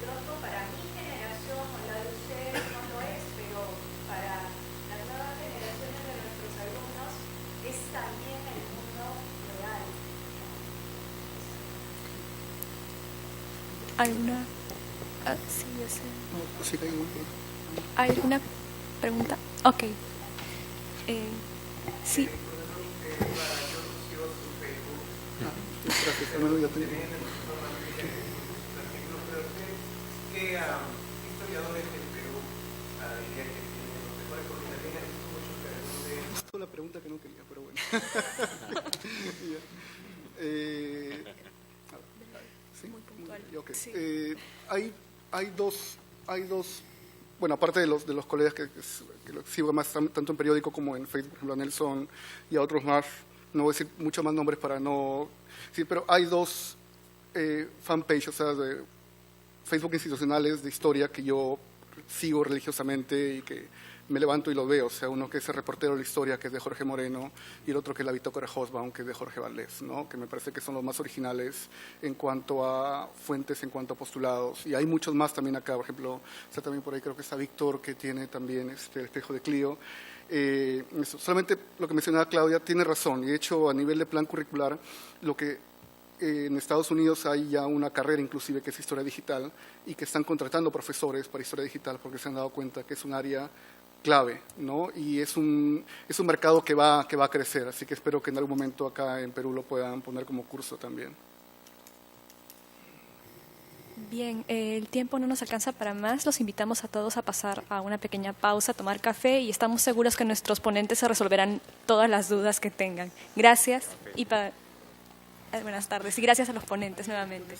Speaker 5: pronto para mi generación o la de ustedes no lo es, pero para las nuevas generaciones de nuestros alumnos es también el mundo real.
Speaker 1: ¿Alguna? Sí, yo sé.
Speaker 4: No, sí,
Speaker 1: ¿Hay alguna pregunta? Ok. Sí.
Speaker 4: Gracias, Armando, ya tenía.
Speaker 6: ¿Qué historiadores del Perú dirían que tienen los mejores? Porque también hay muchos que
Speaker 4: Justo la pregunta que no quería, pero bueno. Ya. ¿Sí?
Speaker 1: Muy puntual.
Speaker 4: Ok.
Speaker 1: Sí.
Speaker 4: Hay dos, bueno, aparte de los colegas que lo sigo más tanto en periódico como en Facebook, por ejemplo, a Nelson y a otros más, no voy a decir muchos más nombres para no... Sí, pero hay dos fanpages, o sea, de Facebook institucionales de historia que yo sigo religiosamente y que me levanto y lo veo. O sea, uno que es el reportero de la historia, que es de Jorge Moreno, y el otro que es la bitácora Hobsbawm, que es de Jorge Valdés, ¿no? Que me parece que son los más originales en cuanto a fuentes, en cuanto a postulados. Y hay muchos más también acá. Por ejemplo, está también por ahí, creo que está Víctor, que tiene también el espejo de Clio. Solamente lo que mencionaba Claudia tiene razón. Y de hecho, a nivel de plan curricular, lo que en Estados Unidos hay ya una carrera inclusive que es historia digital y que están contratando profesores para historia digital porque se han dado cuenta que es un área clave, ¿no? Y es un mercado que va a crecer, así que espero que en algún momento acá en Perú lo puedan poner como curso también.
Speaker 1: Bien, el tiempo no nos alcanza para más. Los invitamos a todos a pasar a una pequeña pausa, a tomar café y estamos seguros que nuestros ponentes se resolverán todas las dudas que tengan. Gracias y buenas tardes y gracias a los ponentes nuevamente.